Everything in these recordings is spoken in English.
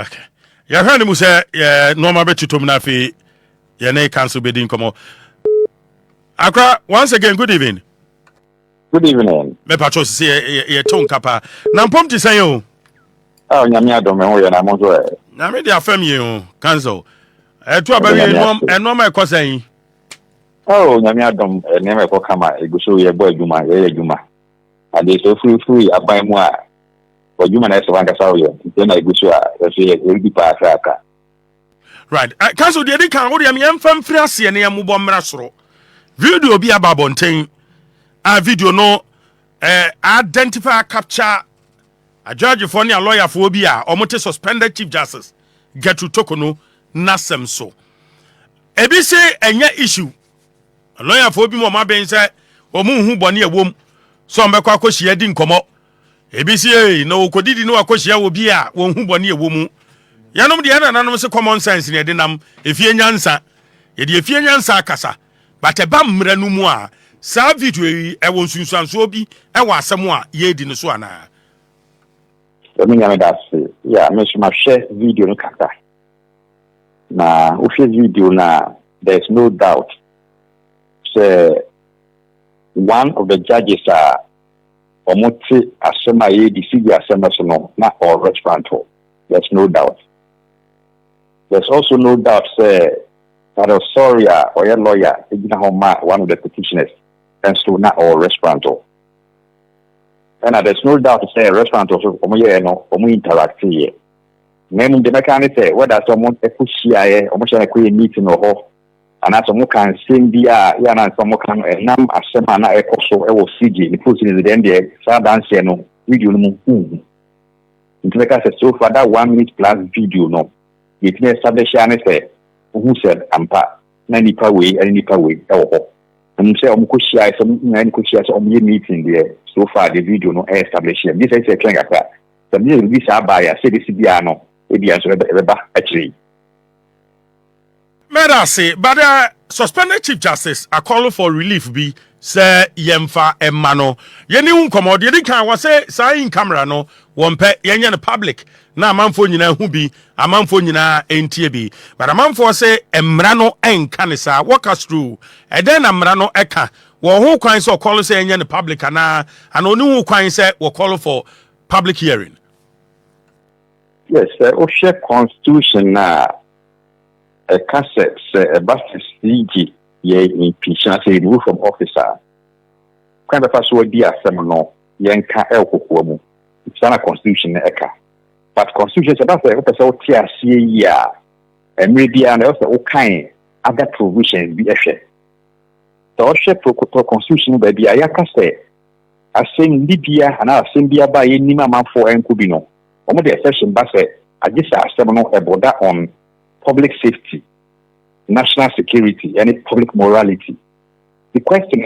Okay. Ya hwani mu say normal betutom na fi ye na cancel bedin komo. Akra, once again, good evening. Good evening. Me patro say ye ton kapa. Na mpom ti san yo. Oh, nyame adom ho ye na mo so e. Na me dia fam ye o, cancel. To abawi normal e kosan. Oh, nyame adom ne me ko kama eguso ye boy adwuma ye adwuma. Ade so free aban mu a adwuma na so wanka sawo ye. Nti na eguso a ye di pa aka. Right. Cancel the kan wo de me mfam free ase ne yam bo mmra soro. Video bi ababonten. A video no identify capture a judge for a lawyer for bi a omote suspended chief justice get to tokono nasem so. Ebi say enye issue. A lawyer for bi mo ma ben say omu hu bone ewom so mbekwa akohia di nkomo. Ebi say no kodidi no akohia wo bi a won hu bone ewomu. Yanom de na nanom se common sense ne de nam efie nyansa. Ye de efie nyansa akasa. But eba mmra no mu a sa video yi e won sunsuanso bi e wa asem a ye di no so ana. Me nyame da se. Ya, me shuma share video no kaka. Na o share video na there's no doubt. Say one of the judges are omote asema ye di sigi asema so no na or restaurant. There's no doubt. There's also no doubt say that sorry or your lawyer one of the petitioners and so not all restaurant. And there's no doubt to say a restaurant also interact here. Name the mechanic say whether someone a push here almost a meeting or and as someone can sing the yana someone can nam as some man also I will see the push in the end there sad answer no video no so far that 1 minute plus video no it may establish say who said ampa na nipa way and say share some share some meeting there so far the video no establish this is a trend aka the this abaya say this bia no e bia so eba actually Meda say but suspended chief justice are calling for relief be say yemfa emma no yeni unkomo de kan wa say sai in camera no wonpe yenye no public na amanfo nyina hu bi amanfo nyina entie bi but amanfo say emra no enka ne sa walk us through e den na emra no eka wo hu kwan say call say yenye no public ana oni hu kwan say wo call for public hearing. Yes, o share constitution na a cassette a basis CG ye impeachment say remove from officer kan be fa so di asem no yenka elkokuo mu it's not a constitution eka but constitution say that the person oti asie yi a media na also kind other provisions be ehwe so share protocol constitution ba bia yaka say asem libya ana asem bia ba ye nima manfo enko bi no omo the exception ba say agisa asem no e border on public safety, national security, and public morality. The question,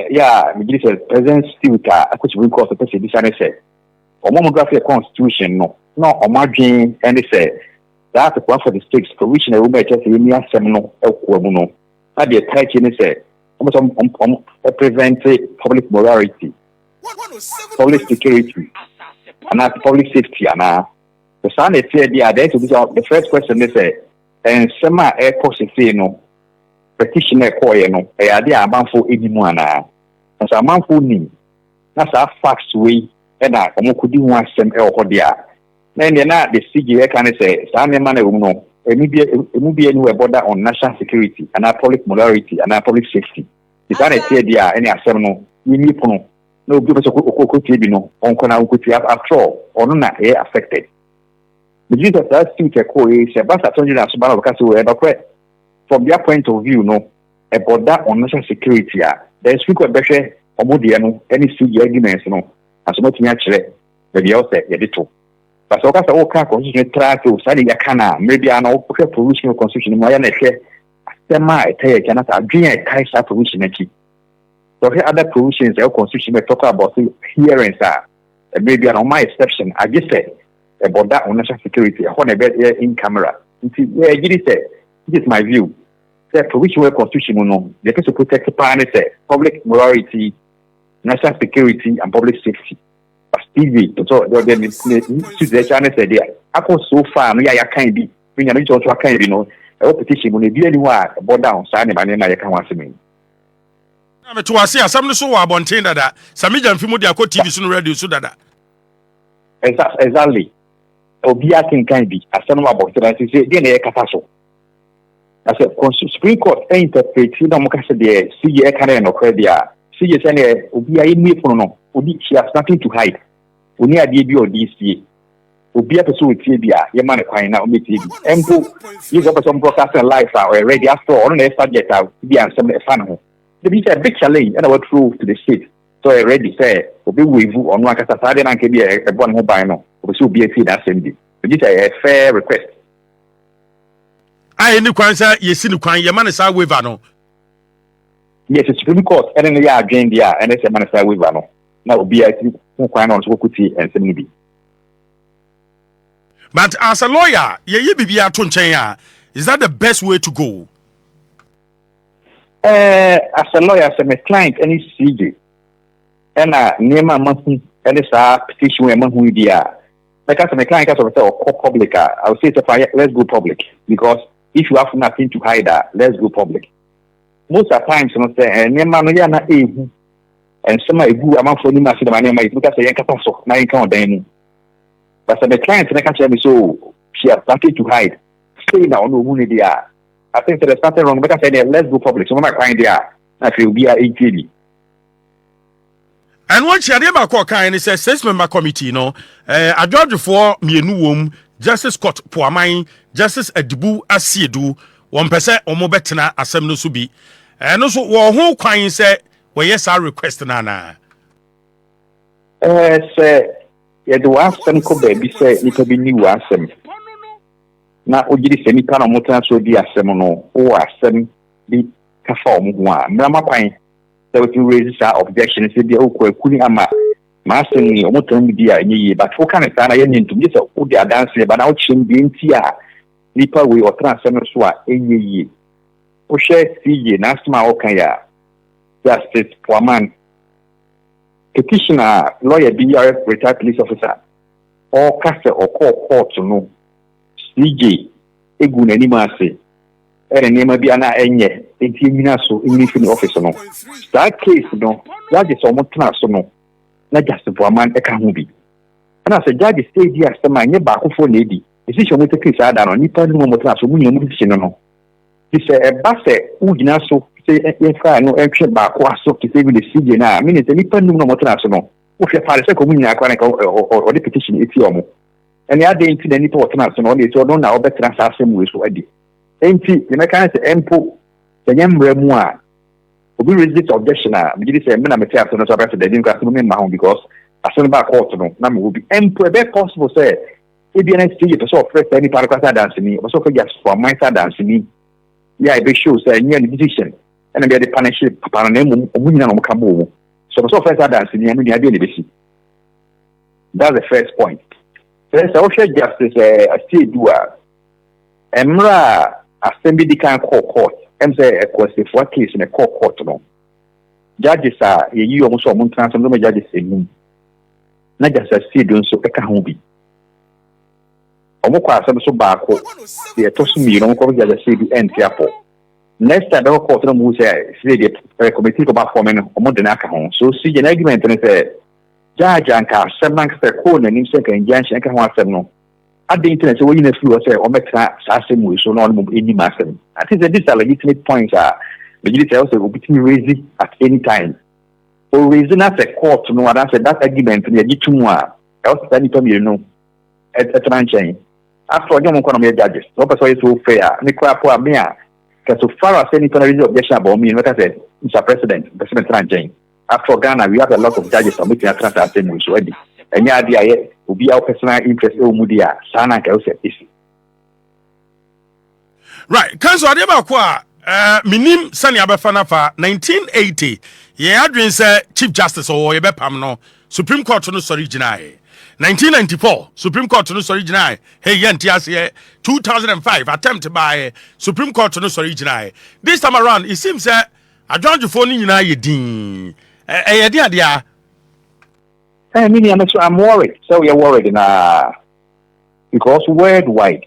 President still I could bring course the person say, or monography constitution, no, or margin, and they say that's one for the states for which a woman just a seminal elquamuno. That the title say, prevent public morality, public security, and public safety, and the son said, the first question they say. And sema positive no petitioner koye no e ade amanfo edimu ana asa amanfo ni na sa facts we e na omokudi hu asem e ohode a na ne na the CG can say sa ne man e wum no emu bia ni we border on national security and public morality and public safety the kind say dia any asem no ni pono no obi so kokotie bi no onko na kokotie after all ono na e affected. The Jesus that still is about from their point of view, no, about that on national security, there is frequent pressure or any CG arguments, no, as much naturally, maybe also a little. But so that's all kind of constitution try to study a cana, maybe an old provisional constitution, my share, semi, cannot agree a Kaiser provision. So here other provisions, the constitution may talk about hearings are maybe an on my exception, I just say. About that on national security, on a bed in camera. This is my view. The provisional constitution, no, they have to protect the public morality, national security, and public safety. But TV so the channel said there akọ so far no ya kan bi me nya me jo so kan bi no e petition mo ne bi ani wa board down sa ne ba ne na ye kan wasemi na me to ase asam no so wa abonten dada samija mfi mu de akọ TV so no radio so dada exactly obi akin kan bi asam no abonten say dey na ye kata so as a Supreme Court interpret no mo ka se de CJ kan no credit a CJ say ne obi ayi mu funu no obi she has nothing to hide oni ade bi o DCA obi apeso otie bia ye ma ne kwan na o metie bi empo you go person broadcast live or radio after on the subject bi ansem e fa ne ho the be a big challenge and what through to the state so already say obi wevu onu akasa sade na nke bi e bo ne ho ban no obi so obi atie that same day it is a fair request ai ni kwan sa yesi ni kwan ye ma ne sa waiver no yes the Supreme Court and then ya adwen dia and say ma ne sa waiver no na obi atie kwan no so kuti ensem ni bi. But as a lawyer, is that the best way to go? As a lawyer, as a client, any CJ, and name a month, and it's a petition among who they are. Like as a client, as a public, I would say let's go public because if you have nothing to hide, let's go public. Most of the times, you know, say, name a and some of you among for them, I see the money, because I can't so now you can't then. But the client can tell me so she has nothing to hide. Say now no who they are. I think there's something wrong because I said let's go public. So my client there, I feel be a ATV. And once you are call kind, it's a 6-member committee, a judge for me wom, Justice Scott Boamah, Justice Edibu Asiedu, 1% or more better asem no subi. And also who kind say well yes I request nana. Say yeah, the one some ko baby say it be new asem. Na ojiri se nipa na motan so di asem no o asem bi ka form ho a mrama kwan say we raise our objection say bi okwa kuni ama ma asem ni omotan bi a enye but wo kan say na ye ntum je say o di adanse ba na o chim bi nti a nipa we o transem so a enye o share CJ na asma o kan ya Justice Boamah petitioner, lawyer, BRF, retired police officer, or caster or court to know. CJ, Egun any massy, and a name of Biana Enye, 18 minutes so in the office. No, that case, no, that is almost class or no, not just for a man, a camubi. And as a judge stayed here, some my neighbor for lady, decision with the case I done on Nippon Momotas, no. He said, a basset, who did not so. Say if I no entry back was so to save the CJ now. I mean it's a Nippon no international. If you pass a community or the petition it's your mo. And the other into the Nippon international so don't know better than some ways already. Ain't the mechanics empo the young remoire. We resist objection. We say men material so not the didn't got to because I send back court no number will be empo a possible say if you next see it so first any paragraph dancing me also for just for my side dancing me. Yeah, it shows a new decision. And then the partnership, Paranemo, Munyan Cabo. So, first, that's the That's the first point. There's also justice, a state doer. Emra, assembly can call court. And say, of course, if what case in a court, no. Judges are, you almost a month and no judges in not just a state doing so, a cahubi. Omoka, some so back, they are tossing me, you don't call the city and Tiapo. Next time, the court will say, the committee about forming a modern account. So, see an argument and say, Judge and car, 7 months per corner and second injunction, I can want them no. At the internet, so in a few say, or make Sassam, so not any master. I think that these are legitimate points are the details will be raised at any time. Or reason as a court to know what I said that argument in the G2 else than you know at a tranchain. After a young economy judges, no person is so fair, Nicola Poamia. Because so far as any kind of objection about me, what I said, Mr. President Tranchain. After Ghana, we have a lot of judges submitting a transfer already. And the idea will be our personal interest in Mudia, Sana Kelsa issue. Right, Council Adebakwa, Minim Sani Abafanafa, 1980, Chief Justice or Yebepamno, Supreme Court no sorry Jinai. 1994, Supreme Court no sorry Jinai. Hey, Yantias, 2005, attempt by Supreme Court no sorry Jinai. This time around, it seems that I joined the phone in Yedin. I mean, I'm worried. So you're worried because worldwide,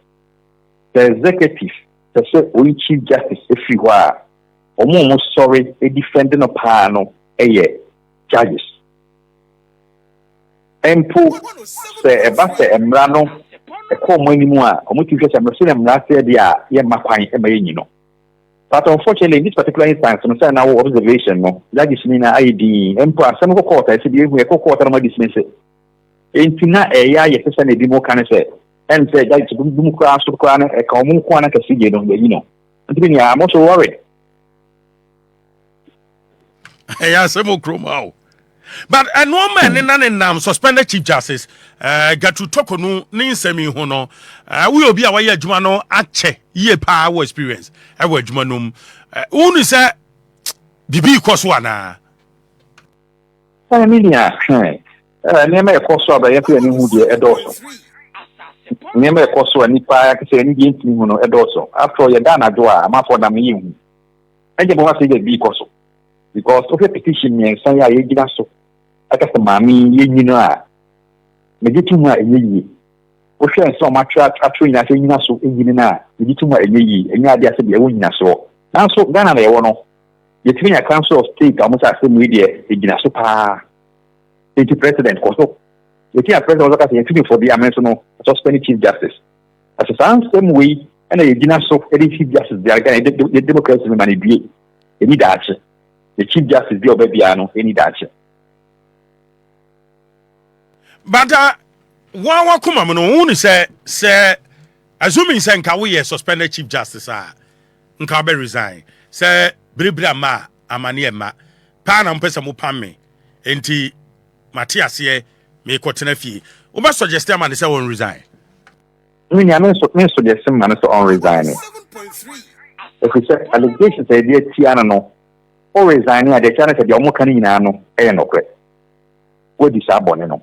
the executive, the Chief Justice, Effia, almost sorry, a defendant of panel, judges. And put say about a Mrano, a common anymore, or much you get a Muslim last year, my pine, you know. But unfortunately, in this particular instance, I'm our observation, that is mean ID, and some of the court, I said, we have a quarter of my dismissal. In Tina, yes, and a demo can say, and say that's boom class to crown a common quana casino, you know. And I'm also worried. Yeah, some more chroma. But a no man in an suspended Chief Justice, got to talk on no Ninsemi Hono, will be our Jumano Ache, ye power experience, our Jumanum. Only say, Bibi Koswana. I mean, name a cost of a Effia and also. Name a cost of any fire, say any game and also. After you're done, I do a map for them. And you must say the because of a petition, and say, I did so. I guess the mammy, you know, Medituma, we share so much at train as a naso in Medituma, and idea to be a winner. So now, so Ghana, they want the Trina Council of State almost as the media in AsaasePa, the president, also. The president was asking for the American suspended Chief Justice. As a same way, and a dinner so any Chief Justice, the Democrats will manipulate any dash. The Chief Justice, the Obebiano, any dash. But one come on, say, assuming Sanka we suspended Chief Justice, Nkabe resign, say, Bribra ma, Amaniema, Pan and Pesamu Pame, Enti Matthias ye, me Cotenefi. We must suggest a man is on resign. I mean, I mean, suggest some man is on resigning. If we say allegations, they did Tiano, or resigning at the channel of the Omocanino, and no credit. What is Abonino?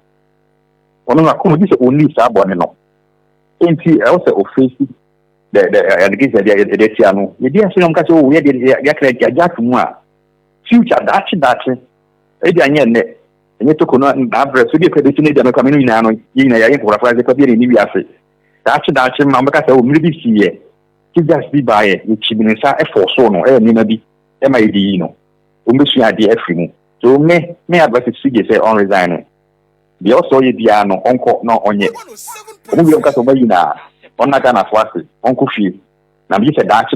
One of the only Sabonino. Ain't he also facing the allegation of the Tiano? The dear Sinon Casso, we did Yakuma. Future Dutch, Edian, and you took on average to be predicted in the community now in a for a private career in India. Dutch, Mamaka, maybe see Chief Justice by it, which means a for sono, maybe MID, no. Umbushia the Effie. So may advise the say on resigning. The also Diano, Uncle, no on yet. We don't got away now. On that kind of work, Uncle Fee. Now, you said Dutch,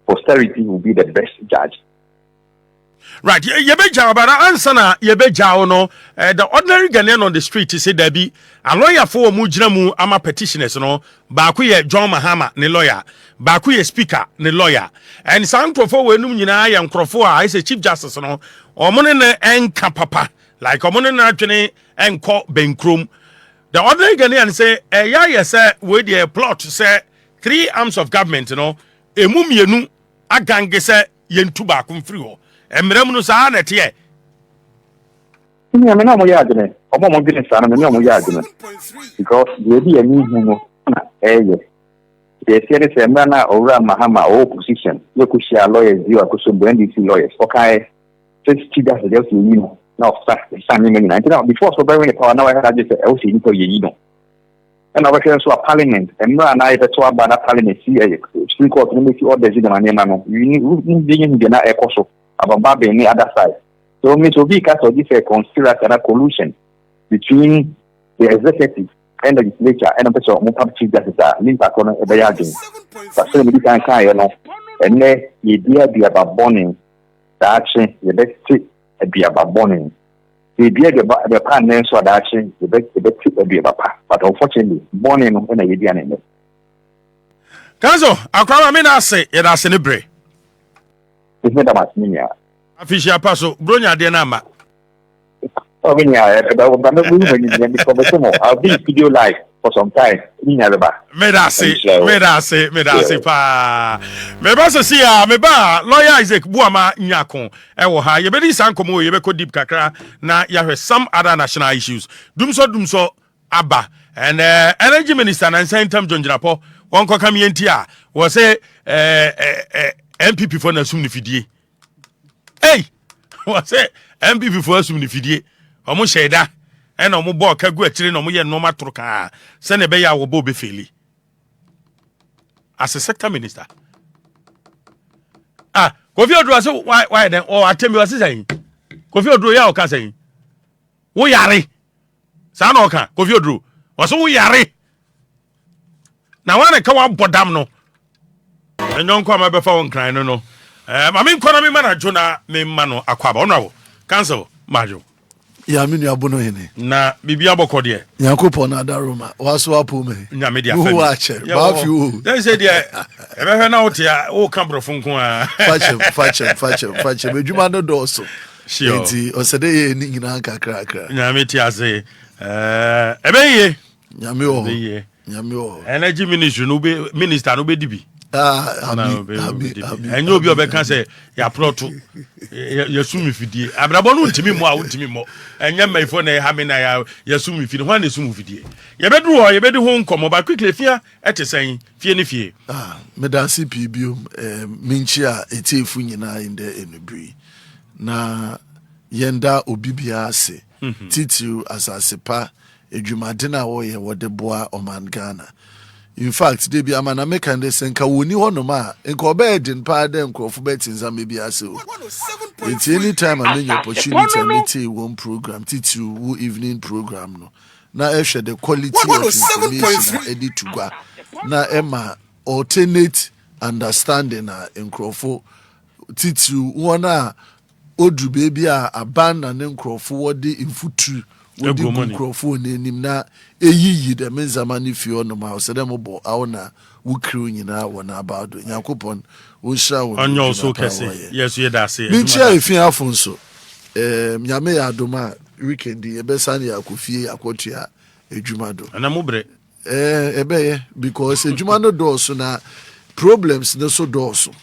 posterity will be the best judge. Right, Yebeja, but answer na Yebeja no. The ordinary Ghanaian on the street is said there be a lawyer for Mujramu ama petitioners no. Bakuye John Mahama ne lawyer. Bakuye speaker ne lawyer. And some crofo we num nyina ya crofo I say Chief Justice no. Omone ne enka papa. Like omone na twene enko benkrom. The ordinary Ghanaian say ya say we the plot say 3 arms of government no. Emu mienu agange say yentu ba kum free ho. Emremuno sa na tie. I mean, no more argument. Omo mo business na me no more argument. Because the be any hu na the serious emana ora mahama o position. You could share lawyers you are so branding lawyers. Okay. Just that's the you know. Now start signing me now. Before so very power now I had just LC into you know. And our friends who are parliament and I the to about parliament see Supreme Court no make all the name no. You need being the na ekoso. About any other side. So it will be because of this conspiracy and a collusion between the executive and the legislature and the person who Chief Justice link on a bargain. But so many times, you know, and then the idea be about burning the action, the best be about burning. The idea the partner so the action, the best be about. But unfortunately, burning when the idea name. Kanzo, akwama me na say ye da celebrate. It's not about me. Official paso, bronya de nama. Oh, when I'll be video live for some time. Me da say pa. Me ba se sia, me ba lawyer Isaac Boamah-Nyarko. Ewo ha, ye be di san komo ye be ko deep kakra na ya hwe some other national issues. Dumso aba. And energy minister na Nsentam John Jinapo, won ko kam yentia, wo say MPP for na sum ni fidie. Hey! What say MPP for sum ni fidie. Omo sheda. and no more can go at no more no matter car. Send a bay our Bobby Philly as a sector minister. Kofi Odro, why then? Oh, I tell you what I'm saying. Kofi Odro, ya can say. We are Sanoka, Kofi Odro. Was we are now when I come up, Bodam no. And don't come before one crying, no. I mean, economy manager, me mano, aquaba, no. Cancel, Majo. Ya minu ya bono hene. Na bibi aboko de. Nyankopon na daroma. Waso apo me. Nya me dia fa. Wo ache. Ba fi wo. Then say dia e be hwe na otia o kambro funko a. Fache. Medjuma no doso. Sure. Enti osede ye ni nyina kakra. Nya me ti ase. E be ye. Nya me o. Nyame o. Energy ministry no be minister no be dibi. Abi. Enyo obi obeka say ya ploto. Ya sumi fidie. Abrabo no ntimi mo a ntimi mo. Enya maifo na ha me na ya sumi fidie. Ho na sumi fidie. Ye bedu ho, ye bedu ho nkomo ba quickly Effia etesen fie ne fie. Me da CP biom minchi a etiefu nyina inde enubri. Na yenda obibia ase. Titu AsaasePa edwumade na wo ye wode boa oman Ghana. In fact, they be a man American de senka woni honoma enko bedin pa de nkrofo betinza mebi ase o. It's any time I mean opportunity meet one program titu evening program no. Na ehwe the quality of information edit to gwa. Na Emma alternate understanding na nkrofo titu wona odu baby a abandon na nkrofo wodi infutu wodi nkrofo n'enim na eyiyi de menzama ni fi ono ma so dem bo awona wukru nyina wona abado Yakopon wo sha wo onyo so kese yes ye da say binchi Effia afonso nyame ya adoma weekend e be san ya kofie akotua edwumado ana mubre ebe because edwumado doso na problems no so doso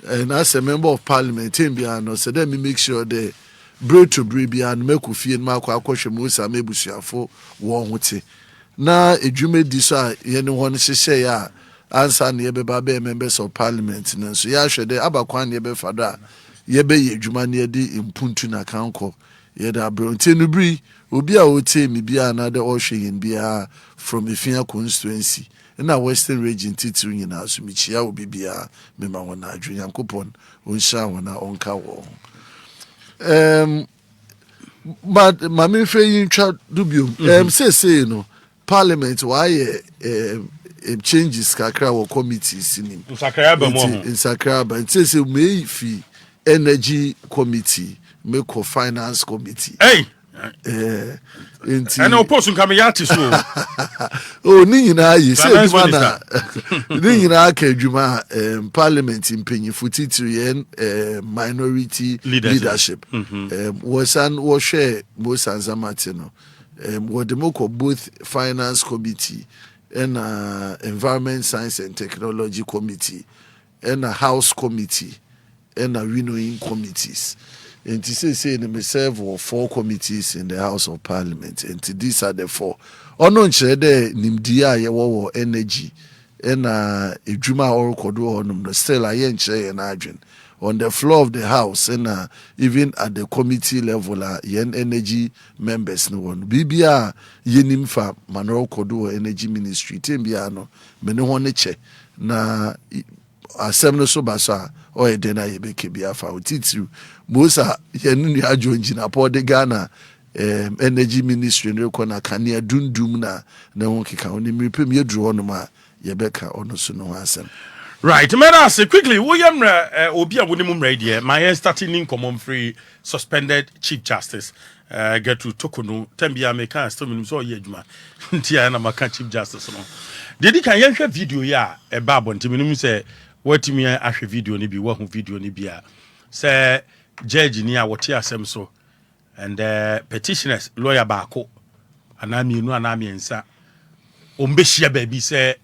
and as a member of parliament bia no so dem make sure they bread to bread bia no make ofie no akwa musa mebusuafo wo hote na edwumedi so a ye ne won hyehyɛ ya ansa ne ye beba be members of parliament na so ya hwede abakwan ne be fado a ye be ye edwuma ne de impuntu na kanko ye da bronte no bri obi a ote mi bia na de ohwe yin bia from Effia constituency na western region titu nyina so mi chia obi bia me ma wona adwe Yakopon onhia wona onka wo but mami fe yin twa dubium say no parliament why changes kakra wo committees nim in Sakraba it says me fi energy committee me ko finance committee and opposing come yati so oh ni nyina yi say adwuma na ni nyina ka adwuma parliament impanyifo titu yen minority leadership wosan wo share Mosan Zamate no wo demoko both finance committee and environment science and technology committee and house committee and winnowing committees. And to say they may serve 4 committees in the House of Parliament, and these are the 4. Ono nchede nimdia ye wo energy and ejuma or kodo onum no still aye nche na adwen on the floor of the house and even at the committee level yen energy members no one bibia yenim fa manoro kodo energy ministry tembia no me ne ho ne che na asem no so basa o edena yebeke bia fa otitiru mosa yenu ajonji na pode Ghana energy ministry no ko na kanea dundum na ho keka oni mrepem yedru ono ma yebeka ono so no asem right mera say quickly William obi a woni mumra die my starting income free suspended chief justice get to Tokono tambia me kan still minimum so ye adwuma ntia na maka chief justice no dedi kan yenhwe video ya e ba bonti minimum say watimi ahwe video ni bi wa hu video ni bi a say judge ni a wote asem so and petitioners lawyer baako anamienu anamiensa ombehia ba bi say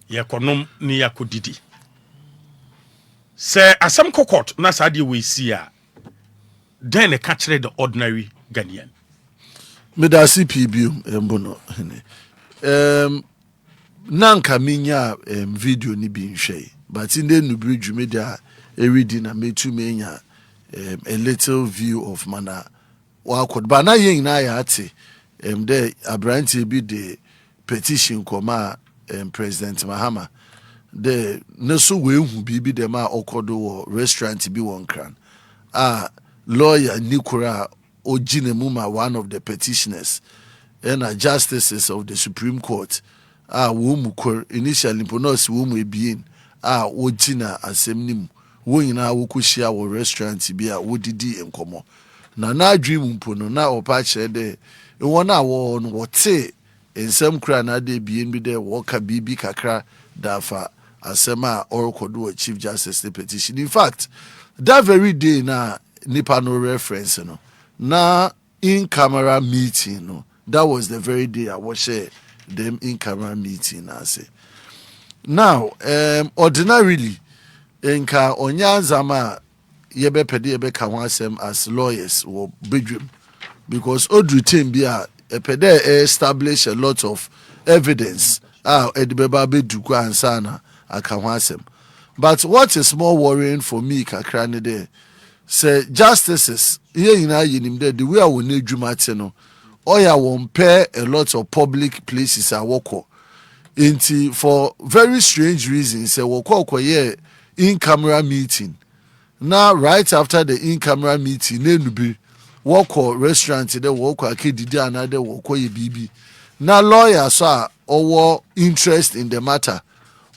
yekonom ni yakodidi say asem court na sade we see a then ka kire the ordinary Ghanaian meda CP biom embono nanka minya video ni bi nhwe but in the nubri dwumeda reading na metu menya a little view of mana wa kod ba na yen na ya ate there Abranti be the petition koma President Mahama the neso we hu bibi dem a okodo restaurant bi won kran lawyer Nikura Ojinamuma, one of the petitioners and justices of the Supreme Court womukor initially pronounce womu being Ojina asemnim wo nyina wo kushia wo restaurant bi a wodidi enkomo na dream mpono na opa kire de wona wo no wote ensem kra na de bien bi de wo ka bibi kakra dafa asema orokodo Chief Justice the petition. In fact, that very day na nipa no reference no na in camera meeting no, that was the very day I was share them in camera meeting I say. Now ordinarily enka onyanzama yebe pede yebe ka ho asem as lawyers or bedroom because odru team bi a pede establish a lot of evidence edibeba beduku ansana aka ho asem. But what is more worrying for me kakra ne there say justices here nyina yinim there the way I will need dwumate no oya won pair a lot of public places a woko into for very strange reasons say woko yeah in camera meeting. Now right after the in camera meeting nenubi woko restaurant there woko akedidi another woko ye bibi. Now lawyers so or interest in the matter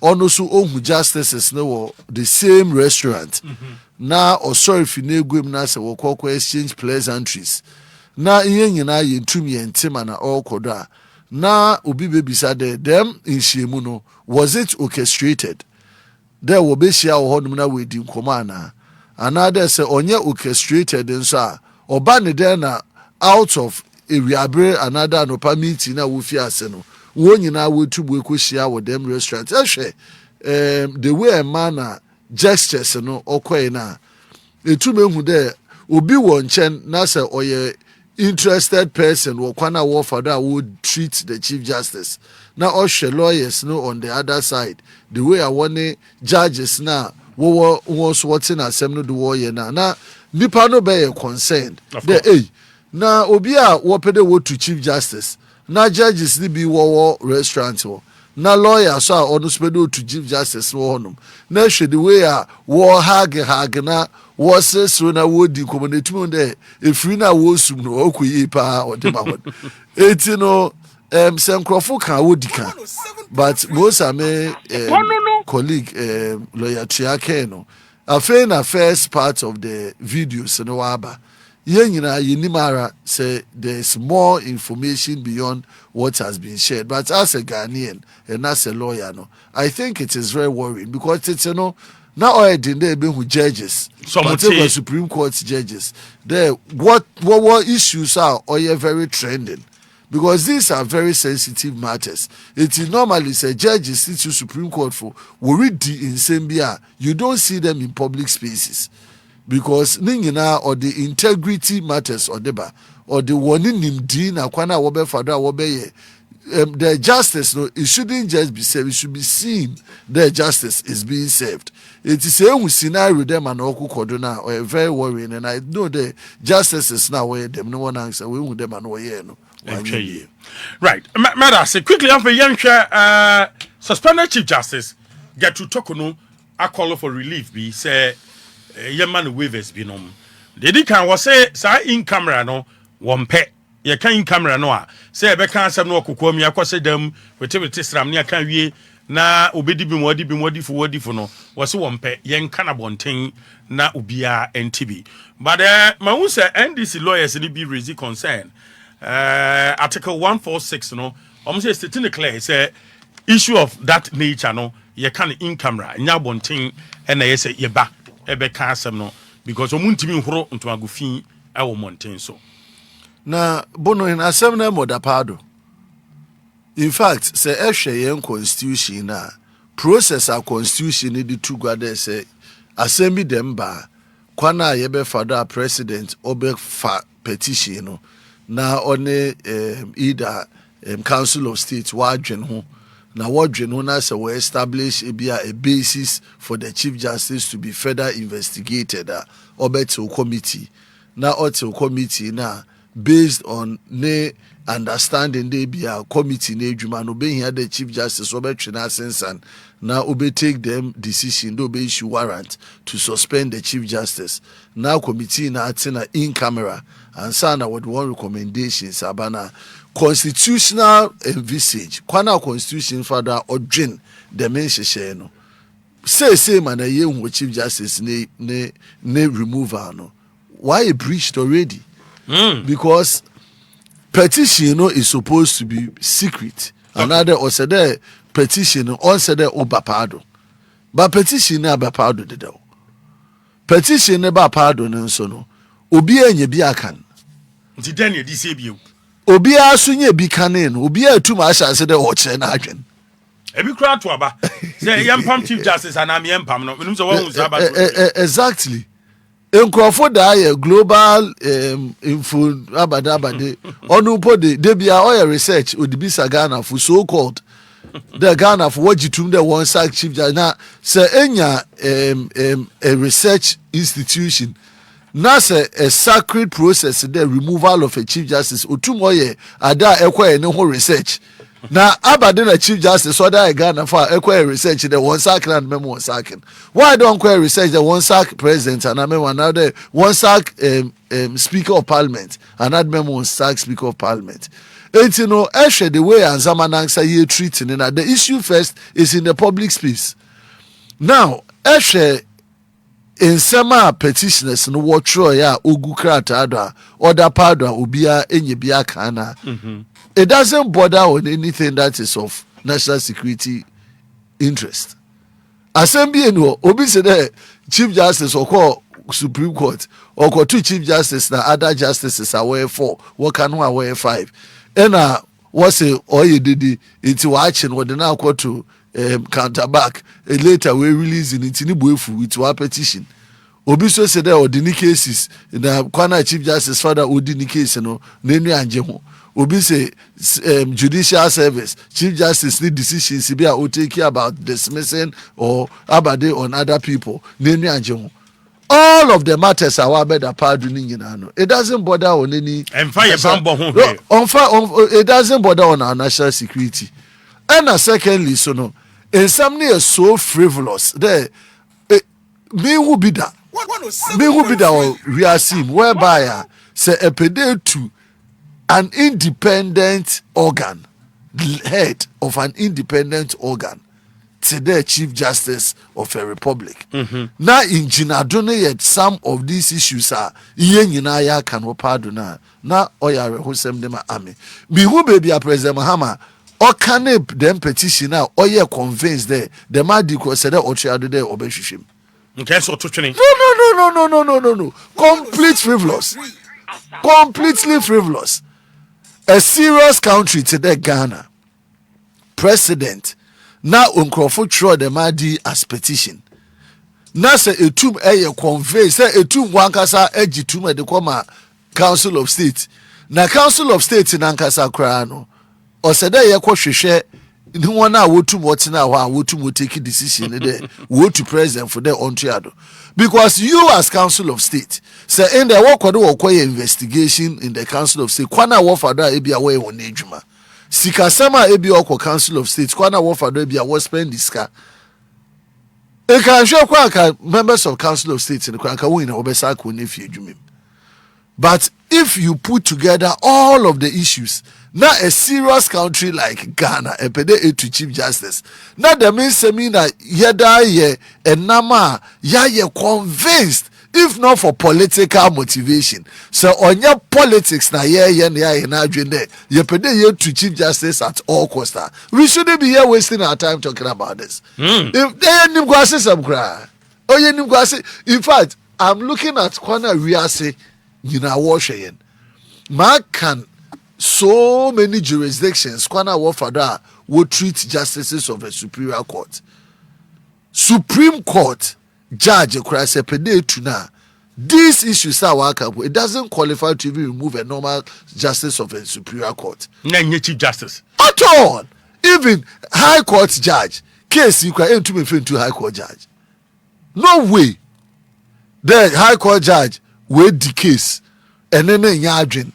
also own justices no the same restaurant. Now or sorry if you know gwem na say woko exchange pleasantries. Now yen nyina yentumi entima na all koda. Now obi bebisa them in Shemuno was it orchestrated? There will be share hodumna with him command. Another say onye orchestrated and so or ban there na out of a reabre another no permit na wufia seno. One na we to we share with them restaurants. The way a man gestures no okwe na etume hu there obi won chen na say oye interested person wo kwana wo father would treat the Chief Justice. Now all lawyers no on the other side the way I want judges now wo was watching asem no do wo ye na nipa no be concerned the na obi a wo pede wo to Chief Justice na judges ni bi wo restaurant wo na lawyer so a ono spedo to Chief Justice wo honum na hwe the way a wo hag na was so na wo di community de efiri na wo sum no okoyi pa o de ma ho eti no senkrofo kan wo di kan but most ame colleague lawyer Tuah-Yeboah no afei na first part of the videos no aba yen nyina yenimara say there's more information beyond what has been shared. But as a Ghanaian and as a lawyer no I think it is very worrying because it's now I didn't there be who judges particular Supreme Court judges there what issues are very trending because these are very sensitive matters. It is normally say judges into Supreme Court for we read the in Zambia you don't see them in public spaces because ningina or the integrity matters or the one in din akwana wobe father wobe the justice no it shouldn't just be served, it should be seen the justice is being served. It is a scenario them and oku kodona or very worrying and I know the justice is now where them no one answer we with them and no. Right. Madam, say quickly after young suspended Chief Justice get to Tokono a call for relief be say Yaman waivers be no. The can was say in camera no one pet. You can in camera no say be can some no kukomi akose dem whatever tisram ne kan wie na obedi bi modi for no was one pet yen can abonten na ubia NTB. But my who say NDC lawyers ni be raise concern. Article 146 no say stating clear say issue of that nature no you can in camera nya bonten and na say ye ba ebe ka asem no because omuntimi nhoro nto agofin e wo monten so na bono in asem na modapado. In fact say ehwe yen constitution na process our constitution need to go there say assembly dem ba kwana ye be father president obe fa petition no na on either council of state wadwen ho na wadwen ho na say we establish a basis for the Chief Justice to be further investigated obeto committee na otil committee na based on ne understanding they be a committee ne juma no be here the chief justice Robert Trinasensan now obe take them decision do be issue warrant to suspend the chief justice now committee na atina in camera and sana with one recommendations abana constitutional envisage kwana constitution father or gin the mention no say man a year chief justice ne removal no why it breached already because petition is supposed to be secret. Okay. Another or said there petition on said there obapado. But petition na bapado de do. Petition na bapado nso no. Obi enye bi akan. Nti den ye disebio. Obi aso nye bi kanen, obi atu ma asha se de o kire na adwen. Ebi kura to aba. Say yempam chief justice and am yempam no. Menum so won zaba. Exactly. Nkrofo da ye global info abade onu po de bia oil research odibisa Ghana for so called the Ghana for wajitum the one sack chief judge na say enya a research institution na say a sacred process the removal of a chief justice otumo ye ada ekwa ne ho research na abade na chief justice so that Ghana for ekwa research the one sack and memo one sack why don't ekwa research the one sack president and memo another one sack speaker of parliament and that memo one sack speaker of parliament and you know actually the way Anzamanangsa ye treating and the issue first is in the public space now actually in sema petitioners no watch ya ogu krata ada other pardon obia enye bia kana it doesn't bother with anything that is of national security interest. Assembly no obi say the chief justice or call Supreme Court or call two chief justices na other justices aware 4 what can one aware 5 and what say oye didi into watching what now call to counter back later we release in intini boefu with our petition obi so say there or the cases na kwana chief justice father odini case no nenu anje ho obi say judicial service chief justice need decisions be a take care about dismissing or abade on other people nenu anje ho all of the matters are wa better pardoning no it doesn't bother on any and fire bambo ho it doesn't bother on our national security and secondly so no in some is so frivolous there me who be that we are seeing whereby say a pede to an independent organ head of an independent organ today chief justice of a republic now in jinadone yet some of these issues are yen ya can pardon na oya hosem dem army be who baby a president Mahama or can them petition now or you convinced there the madi ko said or triado there obeshishim okay so to training no completely frivolous a serious country today Ghana president now unkrofo throw the madi as petition na say etum convey say etum wankasa egitum e de koma council of state na council of state na nkasa kra no o say dey hwehwe ni wona wotum wotina ho wotum take decision there wo to president for there on triado because you as council of state say in the work or investigation in the council of state kwana wo fada e bia we won adwuma sikasama e bia okọ council of state kwana wo fada e bia wo spend diska e kan hwe kwa ka members of council of state in kwa ka wo ina obesa ko ne fie adwuma but if you put together all of the issues now a serious country like Ghana a pede to chief justice now the means semina yeda ye enama ya ye convinced if not for political motivation so on your politics na ye na adwene ye pede ye to chief justice at all cost we shouldn't be here wasting our time talking about this if they nim go say some cry oh ye nim go say in fact I'm looking at corner we are say you know wash yen man can so many jurisdictions kwana wofada will treat justices of a superior court supreme court judge krase pede tuna these issues are workable it doesn't qualify to even remove a normal justice of a superior court na chief justice at all even high court judge case you can enter into high court judge no way the high court judge weigh the case and then yadrin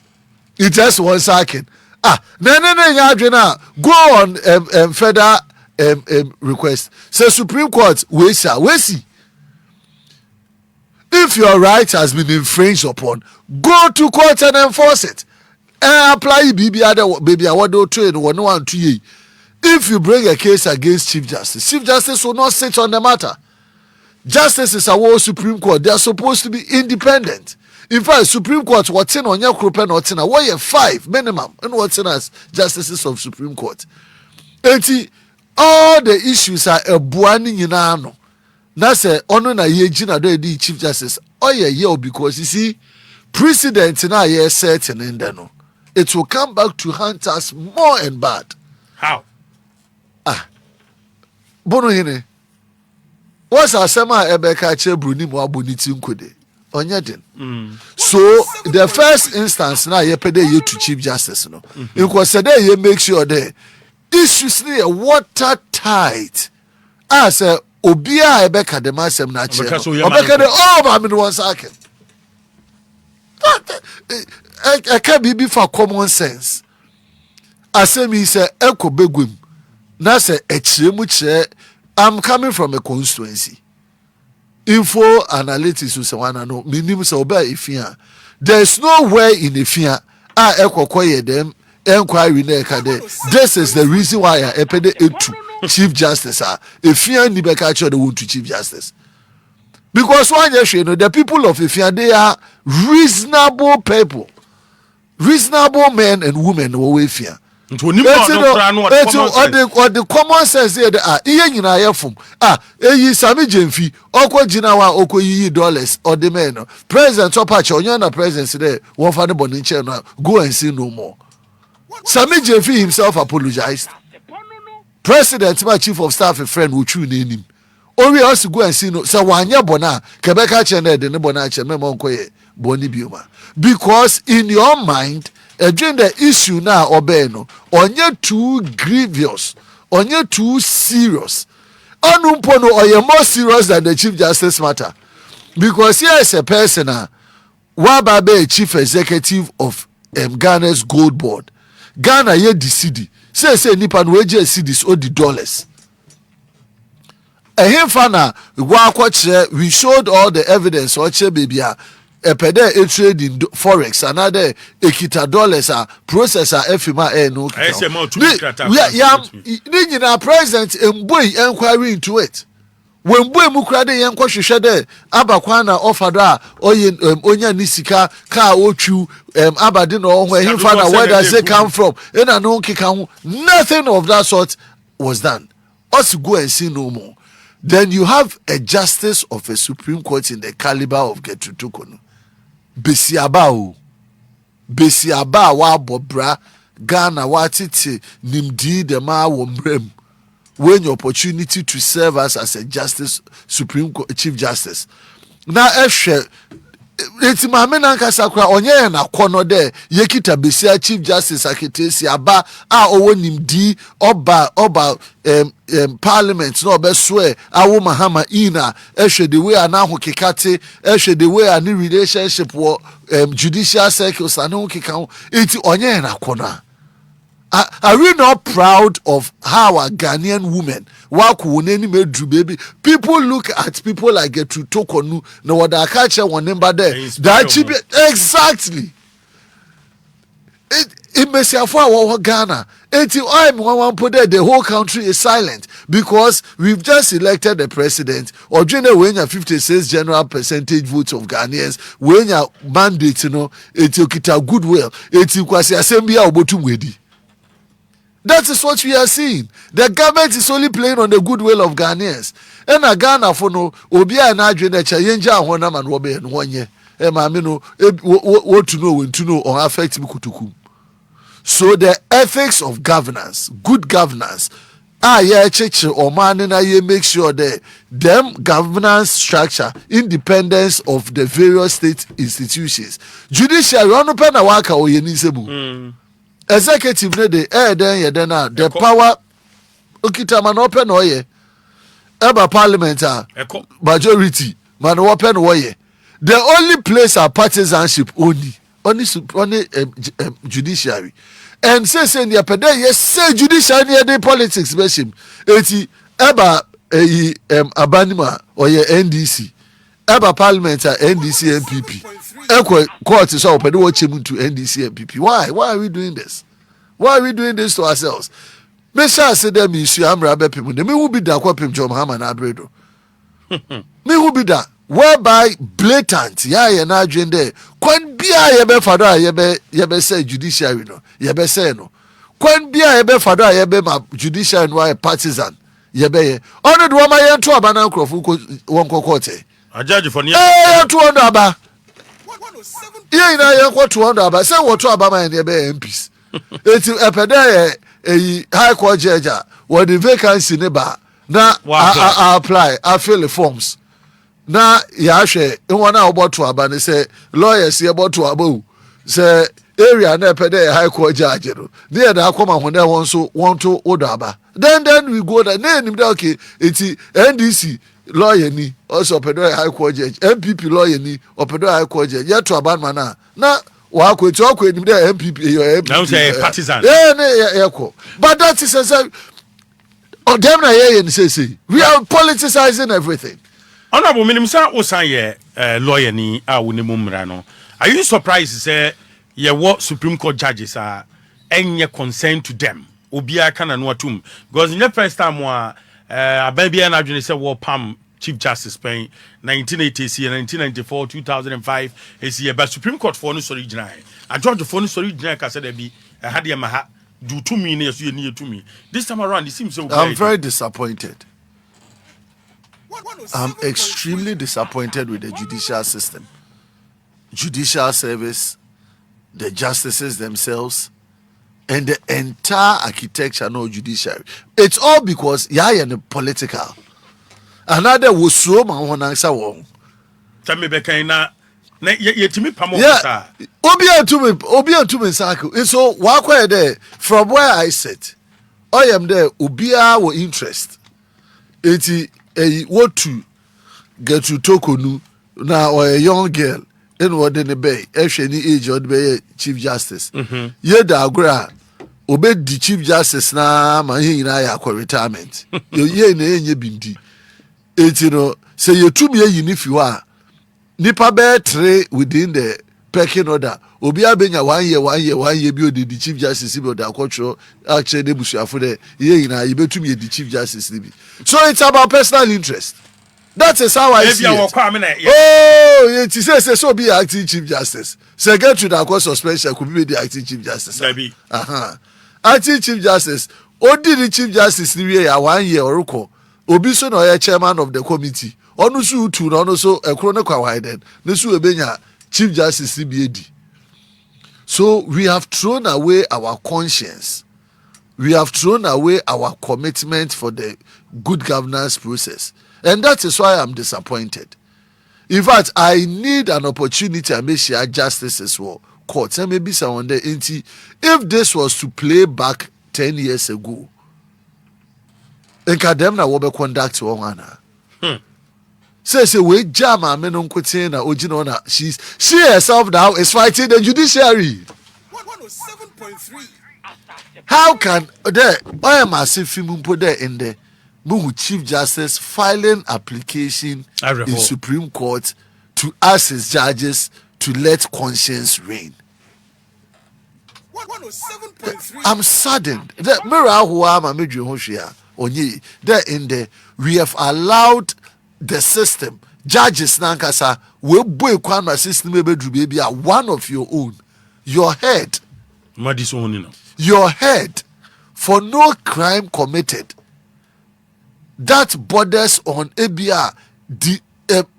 It just one second. No. Go on further request. Say Supreme Court, we see. If your right has been infringed upon, go to court and enforce it. And apply baby what do trade 1 2 years. If you bring a case against Chief Justice will not sit on the matter. Justices are all Supreme Court. They are supposed to be independent. In fact, Supreme Court, what's in on your group and what's in a 5 minimum, and what's in as justices of Supreme Court. And all the issues are a buani inano. Na say ono na ye jina do di Chief Justice. Oh yeah, because you see, precedent na ye certain in there no. It will come back to haunt us more and bad. How? Bono hine. What's our sema ebeka chebruni mo aboniti nkode. Onyedin. So the first instance na ye pede ye to Chief Justice no. Because today ye make sure that issues ni watertight. As obia ebeka de masem na che. Obeka de ma me one second. I can't be for common sense. Asemi say eko begwim. Na say echiremu che. I'm coming from a constituency. Info analytics who say one no minimum say oba Effia. There's nowhere in Effia ekokoye them inquiry na ekade. This is the reason why I epede etu Chief Justice Effia ni beka cho the want to Chief Justice. Because one you know the people of Effia, they are reasonable people. Reasonable men and women who Effia. The common sense here iye nyina yefum eyi sami jemfi okwo jina wa okwo yi dollars or the men president opache onye na president there won fa ne boni nche no go and see no more. Sami jemfi himself apologized. President my chief of staff a friend who tru nenim ori also go and see no say wanya bona kebeka che na de ne bona che memo nkoye boni bioma, because in your mind again the issue now obey onye too grievous, onye too serious. Onumpono or you're more serious than the Chief Justice matter. Because here is a person Wababe chief executive of Ghana's Gold Board. Ghana ye the CD. Say nipa no eje CDs or the dollars. Fana we showed all the evidence or baby pede a trade in forex another ekita dollars processor efima no nyina president emboy inquiry into it when boy mu kra de yenko hwehwe de abakwa na offer do onya ni sika ka otwu abade no ho ehimfa na where does it come from ena no nkeka ho, nothing of that sort was done. Us go and see no more. Then you have a justice of a Supreme Court in the caliber of Gertrude Tukono. Besiaba wa bobra Ghana watiti nimdi de ma wombrem. When your opportunity to serve us as a justice, Supreme Court Chief Justice. Now it's my menanka sakura onye na kono de yekita besia Chief Justice akitesi aba owo nimdi oba parliament no be swear awo mahama ina ehwe the way anaho kekate ehwe the way ani relationship wo judicial circles anaho keka it onye na kono. Are we not proud of how our Ghanaian women baby? People look at people like Gertrude Tukono. No, what I catch one number there. That exactly. It may say for Ghana. I'm put there. The whole country is silent because we've just elected the president. Or when you 56 general percentage votes of Ghanaians, when you mandate, it's a goodwill. It's assembly obotumwedi. That is what we are seeing. The government is only playing on the goodwill of Ghanaians. And a Ghana for no obia na adwene cha yenja hona man wo be no wonye. Ma me no what to know when to know or affect me kutuku. So the ethics of governance, good governance, church or man na ye make sure that them governance structure, independence of the various state institutions. Judicial on open na waka o ye nisebu. Executive ne de then ye then the power okita man open oye eba parliament majority man open oye. The only place are partisanship only judiciary. And say near pede yes say judiciary near the politics beshim. Eti eba abanima or ye NDC. Eba parliament NDC MPP. Ekwe court is open watch him to NDC MPP. Why? Why are we doing this? Why are we doing this to ourselves? Me sha say them issue amra be pim. Me who be da kwapim John Mahama na abredo. Me who be da whereby blatant ya na adwen there. Kwan bia ye be fado ye be say judiciary no. Ye be say no. Kwan bia ye be fado ye be ma judiciary no partisan. Ye be ye. Ono do ma ye to aba na nkrofo won kokote. A judge for near. To under aba. Ye na ye ko to under aba. Say what to aba ma ye be MPs. Eti epede ye high court judge what the vacancy ne ba na apply I fill the forms. Na ya hwe wona obo to aba ne say lawyers ye bo to aba say area na pede high court judge no dey na akoma ho na won so want to order aba then we go there na nim da okay eti NDC lawyer ni also pede high court judge MPP lawyer ni opedo high court judge ye to aba man na wa ko eti okwo nim da MPP your MPP now say partisan but that is say dem na ye say we are politicizing everything. Honorable Minimsa Osaye lawyer ni a wonimu mra no. Are you surprised say ye what Supreme Court judges are any concern to them? Obia kana no atum because in the first time wa ababia na adwene say wo pam Chief Justice Spain 1980 and 1994 2005 is ye but Supreme Court for no sorry general. A judge for no sorry general ka say there be had ye maha do to me na so ye near to me. This time around it seems so I'm very disappointed. I'm extremely disappointed with the judicial system, judicial service, the justices themselves, and the entire architecture of judiciary. It's all because you're political. Another was so man answer one. Tell me Bekaina yetimi pamo yeah. Obia to me cycle. And so walk there from where I sit. I am there, Obia will interest. Eti what to get to Tokonu now or a young girl in what in the bay, any age or the Chief Justice. Ye da gra obey the Chief Justice na man he na retirement. Ye na bindi. It you know say you 2 years if you are nipa be three within the pecking order. Obi abenya 1 year bi the Chief Justice bi the culture actually the busuafo there ye na you betumi the Chief Justice bi. So it's about personal interest. That is how I see it. Oh, it says so be acting Chief Justice. So get to the court suspension could be the acting Chief Justice. Acting Chief Justice. Odi the Chief Justice ni we 1 year oruko. Obi so no chairman of the committee. Onu su tu no so ekro ne kwa widen. Ne su ebenya Chief Justice CBD. So we have thrown away our conscience. We have thrown away our commitment for the good governance process. And that is why I'm disappointed. In fact, I need an opportunity to make sure justice as well. Courts and maybe someone there. If this was to play back 10 years ago, Enkademna will be conduct one. Say we jam a men on Kutina Ojinona. She herself now is fighting the judiciary. 107.3. How can there I am as if you put there in the Chief Justice filing application in Supreme Court to ask his judges to let conscience reign? 107.3. I'm saddened. The mirror who am a major Hoshia onye there in the we have allowed the system judges nankasa we boy kwana system ebedru baby are one of your own your head your head for no crime committed that borders on ebia the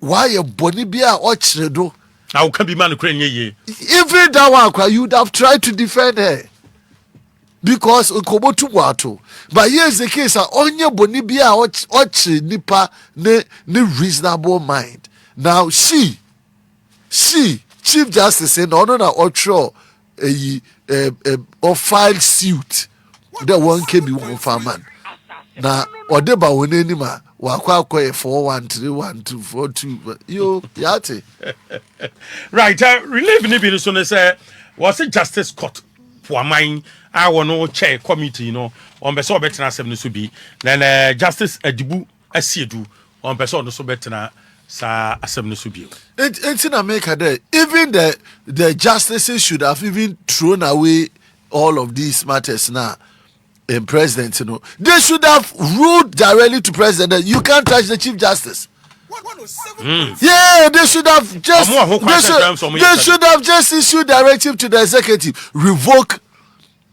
why a bonibia or chredo I can be man Ukraine even that one you would have tried to defend her because okobotu wato but here's the case onye bonibia or nipa ne reasonable mind now she Chief Justice say no na otro or file suit that one can be one farman na odeba wonenima wakwa 4-1-3-1-2-4-2 yo yate. Right, relief ni bi so ne say was it justice court for mine I want chair committee on be so better asem no so bi then justice Adibu Asiedu on be so no so better sa asem no so bi. It's in America there. Even the justices should have even thrown away all of these matters now. In president, they should have ruled directly to president that you can't touch the chief justice. Yeah, they should have just issued directive to the executive, revoke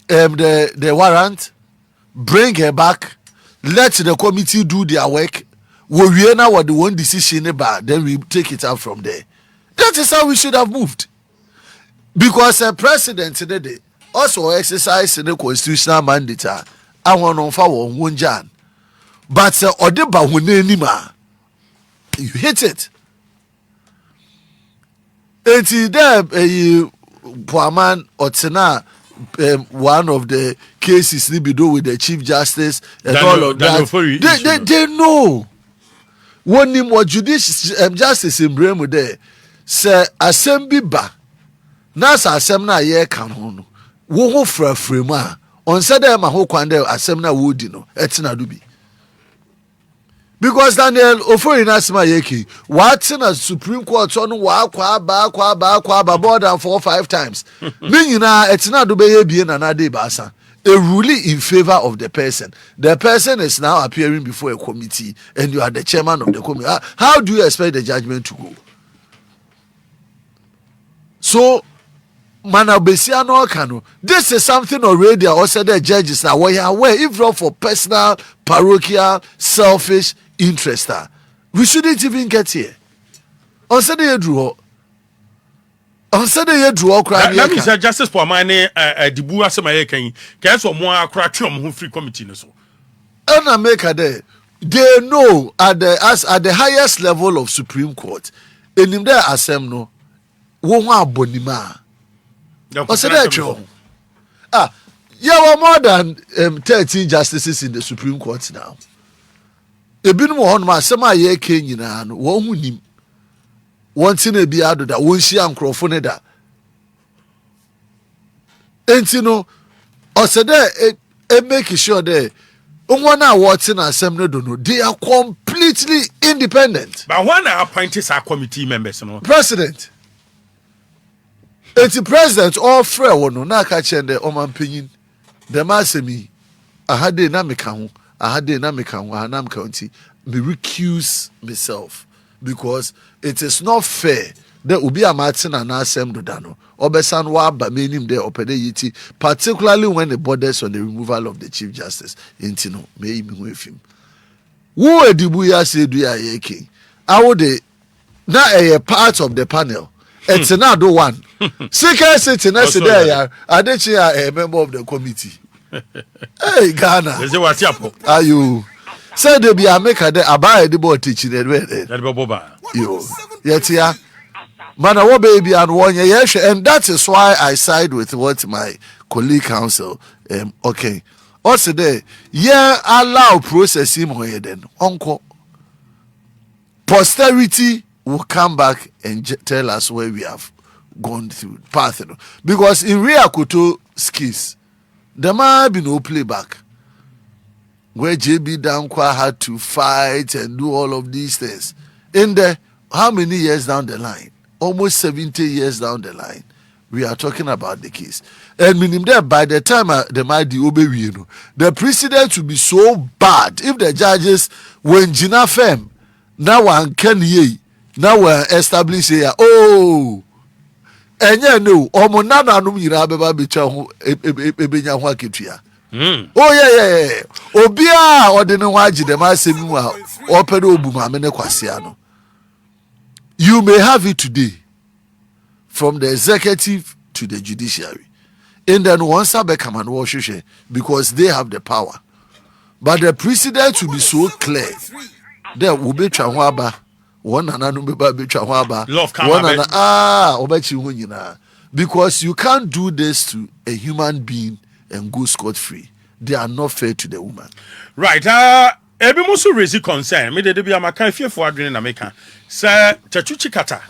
the warrant, bring her back, let the committee do their work. We know what the one decision about, then we take it out from there. That is how we should have moved. Because a president today also exercise the constitutional mandate. I want on for one jan, but odeba hunenima, you hit it. Eti there Boamah Otena one of the cases need be do with the chief justice and all of that. They know. One name was judicial justice in Bremu there. Say assembly ba. Nasa assembly ye kan hono. Wo fra frema. On said them a whole kwande assembly woodi no. Etina dubi. Because Daniel Ofori Nasima Yeki, what's in a Supreme Court on wa kwa ba more than 4 or 5 times. Nina etina dube bien anade basa. A ruling in favor of the person. The person is now appearing before a committee and you are the chairman of the committee. How do you expect the judgment to go? So, Manabesiano Kano, this is something already also the judges are aware, if not for personal, parochial, selfish interest. We shouldn't even get here. On Sunday, draw. On Sunday, draw crime. Let me say justice for my name, Adibu Asemaye can so more crackrum who free committee. So, and America there, they know at the highest level of Supreme Court, and in their assembly, Woma Bonima. What's that? There were more than 13 justices in the Supreme Court now. A bit more on my semi year king and one who knew once in a beard that won't see Uncrophone that. And also there, making sure there, one hour Watson and Semno don't know, they are completely independent. But one hour appointees are committee members, President. It's the president or friend one na catch and the Oman opinion. The massimi I had the Namikahu, Hanam County, me recuse myself because it is not fair that will be a Martin and Asem Dodano. Obesan Waba made him there opedayiti, particularly when the borders on the removal of the Chief Justice. Intino, may him with him. Who a Dibuya said we are yaki? I would now a part of the panel. It's another one. Second sitting next there, I did a member of the committee. Hey, Ghana. Is it what's up? Are you? Said they be a maker there, I buy the board teaching it. You, yet, yeah. Man, I baby and 1 year, yes, and that is why I side with what my colleague counsel. Okay. Also, there, yeah, allow processing more than uncle. Posterity will come back and tell us where we have gone through path, because in Ria Kuto skis there might be no playback where JB Dankwa had to fight and do all of these things. In the how many years down the line? Almost 70 years down the line, we are talking about the case. And meaning that by the time the might the precedent will be so bad if the judges when Gina Fem now one can ye. Now we're established here. Oh, and yeah, no, Omonana no mira beba bicha ebenya ho aketua. Oh yeah. Obia odene waji dem asemi a opede obuma me ne kwase ano. You may have it today from the executive to the judiciary. And then once Abekam and Washushe, because they have the power. But the precedent will be so clear. There will be Chawaba. One another because you can't do this to a human being and go scot-free. They are not fair to the woman. Right. ebi mo so raise concern me de be amaka Effia adwene na meka sir Chachuchi Kata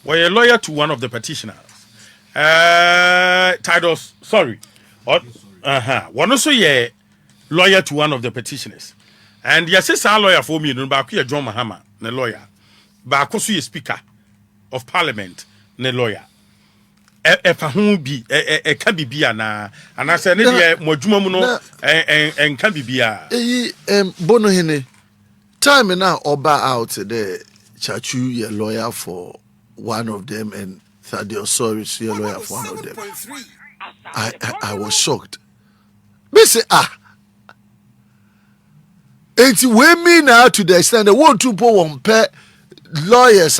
were a lawyer to one of the petitioners titles sorry one also ye lawyer to one of the petitioners and yes say lawyer for me no ba ko ye John Mahama ne lawyer ba ko so ye speaker of parliament ne lawyer fa ho bi ka bibia na anase ne de mo adwuma mu no enka bibia bono hene time now oba out there Chachu ye lawyer for one of them and Tuah-Yeboah is a lawyer for one of them. I was shocked. Me say it's we me now to the extent that one two po one pair lawyers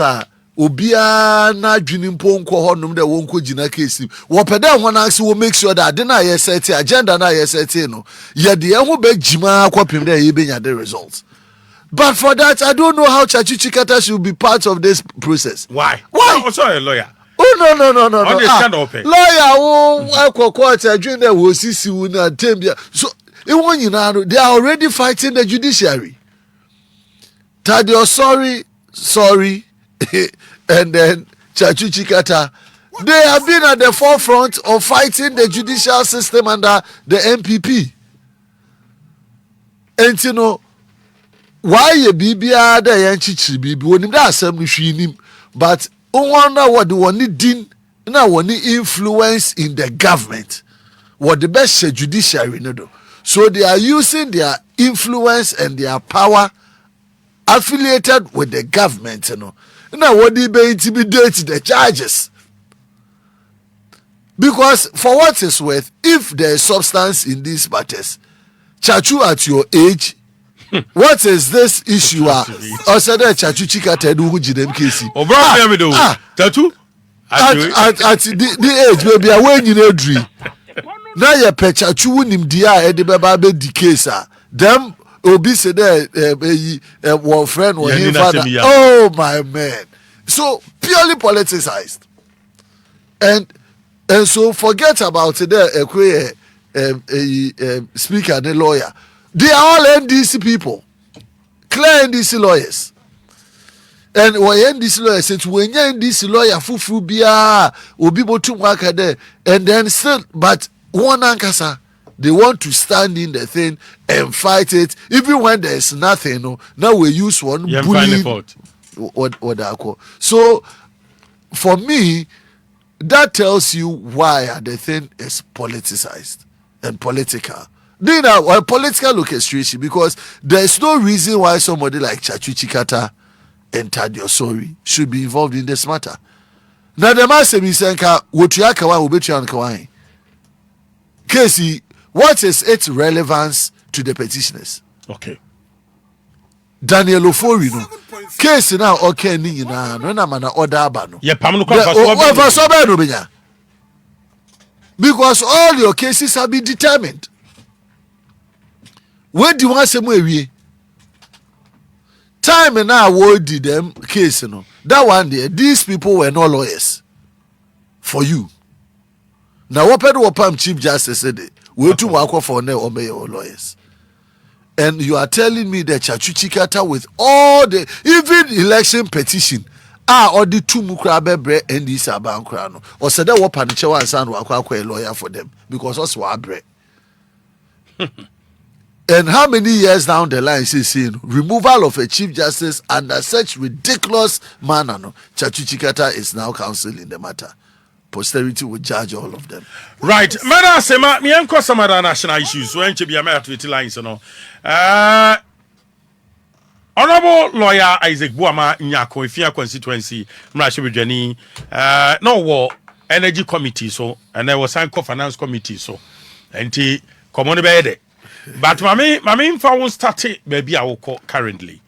obia na dwini mpo nko honum de won ko gina case wo peda ho na se wo make sure that de na ye set agenda na ye set no ye de ho be gima kwapim de ye benya the results. But for that, I don't know how Chachuchi Kata should be part of this process. Why? Also a lawyer. Oh no. Lawyer, court during the WCC na Tembia. So they are already fighting the judiciary. Tuah-Yeboah, sorry, and then Chachuchi Kata. They have been at the forefront of fighting the judicial system under the MPP. And you know, why ye bibia da yan chichi bibi wonim da asem no hwinim but wonder what the one din na one influence in the government what the best judiciary no do so they are using their influence and their power affiliated with the government no na what they be intimidate the charges because for what is worth if there is substance in these matters Chachu at your age what is this issue? Said Chachuchi Kata do who jidem kesi. Oh, bro, me do. Tatu. At the age maybe I when you know dream. Now your Chachu nim dia e de beba be di case them obi say there one friend or him father. Oh my man. So purely politicized. And so forget about it there a speaker and a lawyer. They are all NDC people, clear NDC lawyers. And when NDC lawyers say, when you NDC lawyer, fufu biya, obi botu waka there, and then still, but one ankasa, they want to stand in the thing and fight it, even when there is nothing. No, now we use one bullying. What I call. So, for me, that tells you why the thing is politicized and political. Then a political orchestration because there is no reason why somebody like Chachuchi Kata and Tuah-Yeboah should be involved in this matter. Now the man say misenka wotuaka wa obetuan kawai. Casey, what is its relevance to the petitioners? Okay. Daniel Ofori no. Case now okay ni na no na mana order aba no. Ye pam no kwa so be no benya. Because all your cases have been determined. Where do you want some way? Time and now what did them case no. That one day these people were not lawyers for you. Now what Pam Chief Justice said we to work for ne or lawyers. And you are telling me that Chachuchi Kata with all the even election petition or the two mukrabe bre and this abankrano or said that what panicha and sound a lawyer for them because us were bre. And how many years down the line is saying removal of a chief justice under such ridiculous manner? No, Chachuchi Kata is now counseling the matter. Posterity will judge all of them. Right, Mara Sema, me and some other national issues. So, be a matter of lines, no. Honorable lawyer Isaac Boamah-Nyarko, Effia constituency, Mrashibujani, no war energy committee, so, and there was Sanko finance committee, so, and he come on bed. But mami fa won start baby I will call currently.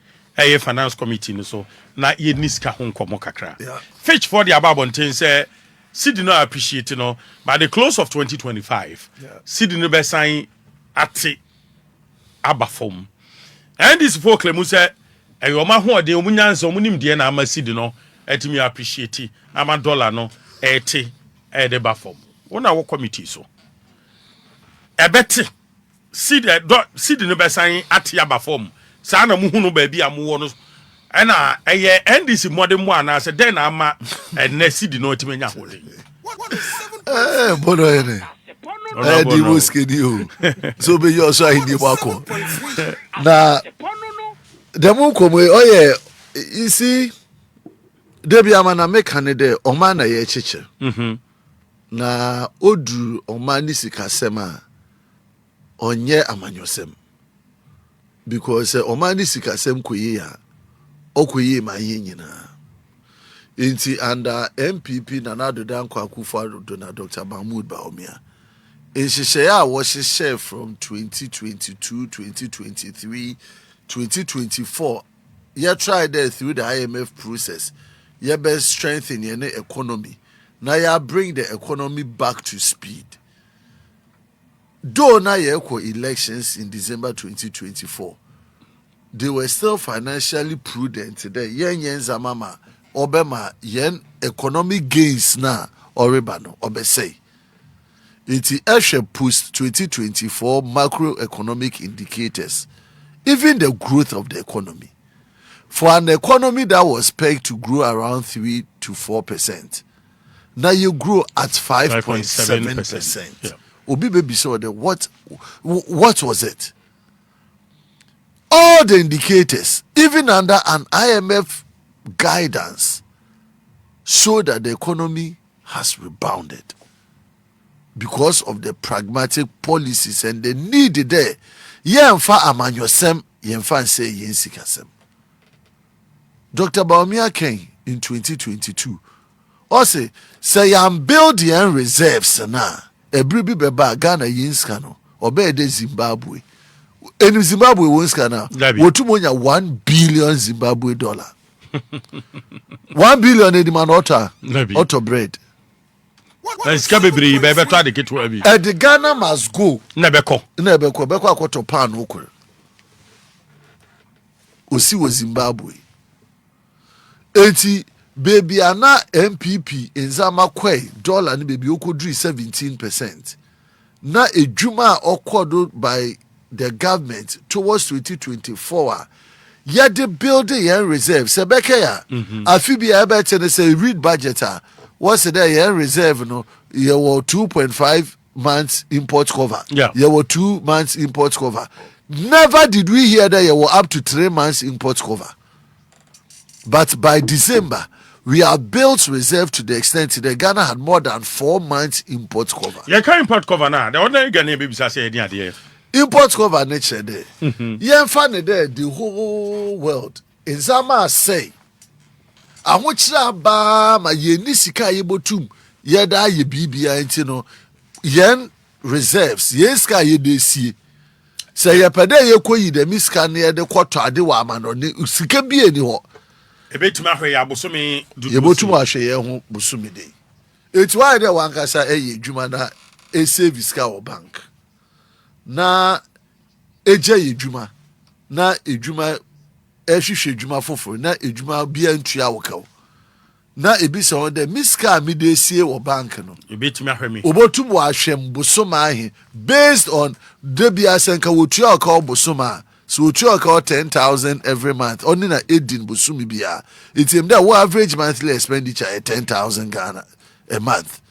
Finance committee so na ye niska hon komo kakra. Fetch for the ababonten say Sidi no appreciate no by the close of 2025. Sidi no be sign ate abafom. And this folk claim say e yo ma ho de omunyanso omunim de na ama Sidi no etimi appreciate ama dollar no ete e de bafom. Wona wo committee so. Ebete Sidi no be sign ate abafom saa na muhu no baabi a muwɔ no ɛna ɛyɛ NDC mmɔde mu anaasɛ dɛn na ama ɛnɛ sidi no ɔtumi nya ahoɔden. Bono ene. Di muskedi o. So be your so ahidi wako. Na demu komo oye you see debi amana meka ne de oma na ye chiche. Na odru oma ni sikasem a onye amanyosem. Because oma ni sikasem koye ya okoye ma ye nyina. Inti under MPP Nana Danko Akufo-Addo na Dr. Mahmoud Bawumia. Inshishaya was share from 2022, 2023, 2024. You tried there through the IMF process. You best strengthen your economy. Now you bring the economy back to speed. Though now you elections in December 2024, they were still financially prudent today. Yen zamama. Obema yen economic gains na orebano obesay. Iti eshe post 2024 macroeconomic indicators, even the growth of the economy. For an economy that was pegged to grow around 3 to 4%, now you grow at 5.7%. Yeah. Obi baby saw the what was it? All the indicators, even under an IMF guidance, show that the economy has rebounded because of the pragmatic policies and the need there. Yenfa amanyosem, yenfa say yensikasem. Dr. Boamah-Nyarko in 2022 also say I'm building reserves na ebribi beba Ghana yinska no obede Zimbabwe. In Zimbabwe wonska na wotumonya 1 billion Zimbabwe dollar. 1 billion in the man auto bread. The Ghana must go. Nebeko akoto pan okure. Osi was Zimbabwe. Eti baby ana MPP in Zamakwe dollar ni baby okodri 17%. Na ejuma okodo by the government towards 2024. Yet the building and reserve. Sebeke ya. Afibi ya ebe tene say read budget. What's the day and reserve no? You were 2.5 months import cover. Yeah. You were 2 months import cover. Never did we hear that you were up to 3 months import cover. But by December, we have built reserve to the extent that Ghana had more than 4 months import cover. You can't import cover now. The ordinary Ghanaian babies are saying idea. Import cover nature there. Yeah, funny there, the whole world. In Zama say, I want you ba ma ye nisika ye botum ye da ye bibia enti no yen reserves ye ska ye desi. Say ye pede ye koyi de miska ne ye de kwoto ade wa ma no ne sika bi eni ho. Ebetuma hwe ya bosome dudu. Ye botum ahwe ye ho bosome de. Eti why de wankasa eye dwuma na e save ska o bank. Na eje edwuma na edwuma ehwehwe edwuma foforo na edwuma bia ntua wokaw na ebisa on de miska mi de sie wo bank no ebetumi ahwemi obotum wa ahwem bosoma ahe based on de bia senka wotua okaw bosoma so wotua okaw 10,000 every month only na edin bosumi bia etim that wo average monthly expenditure 10,000 Ghana a month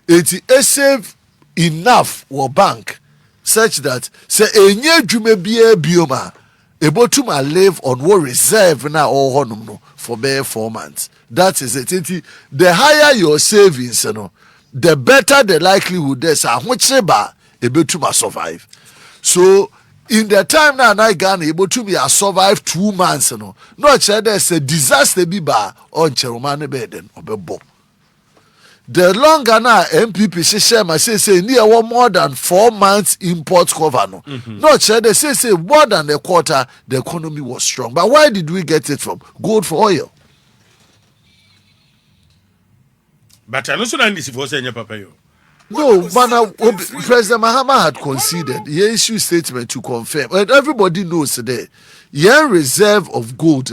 it save enough wo bank such that say enye dwuma bia bioma ebotum a live on what reserve na all honum no for bare 4 months. That is it. The higher your savings, the better the likelihood there's a which ba ebotum a survive. So in the time now I Ghana ebotum a survive 2 months no sure there's a disaster bi ba on cheromane beden obebo. The longer now MPP say near more than 4 months import cover no. Not sure they say more than a quarter the economy was strong. But why did we get it from? Gold for oil. But I know so this for saying papa yo. No, man, President Mahama had conceded. He issued statement to confirm. And everybody knows today. Your reserve of gold,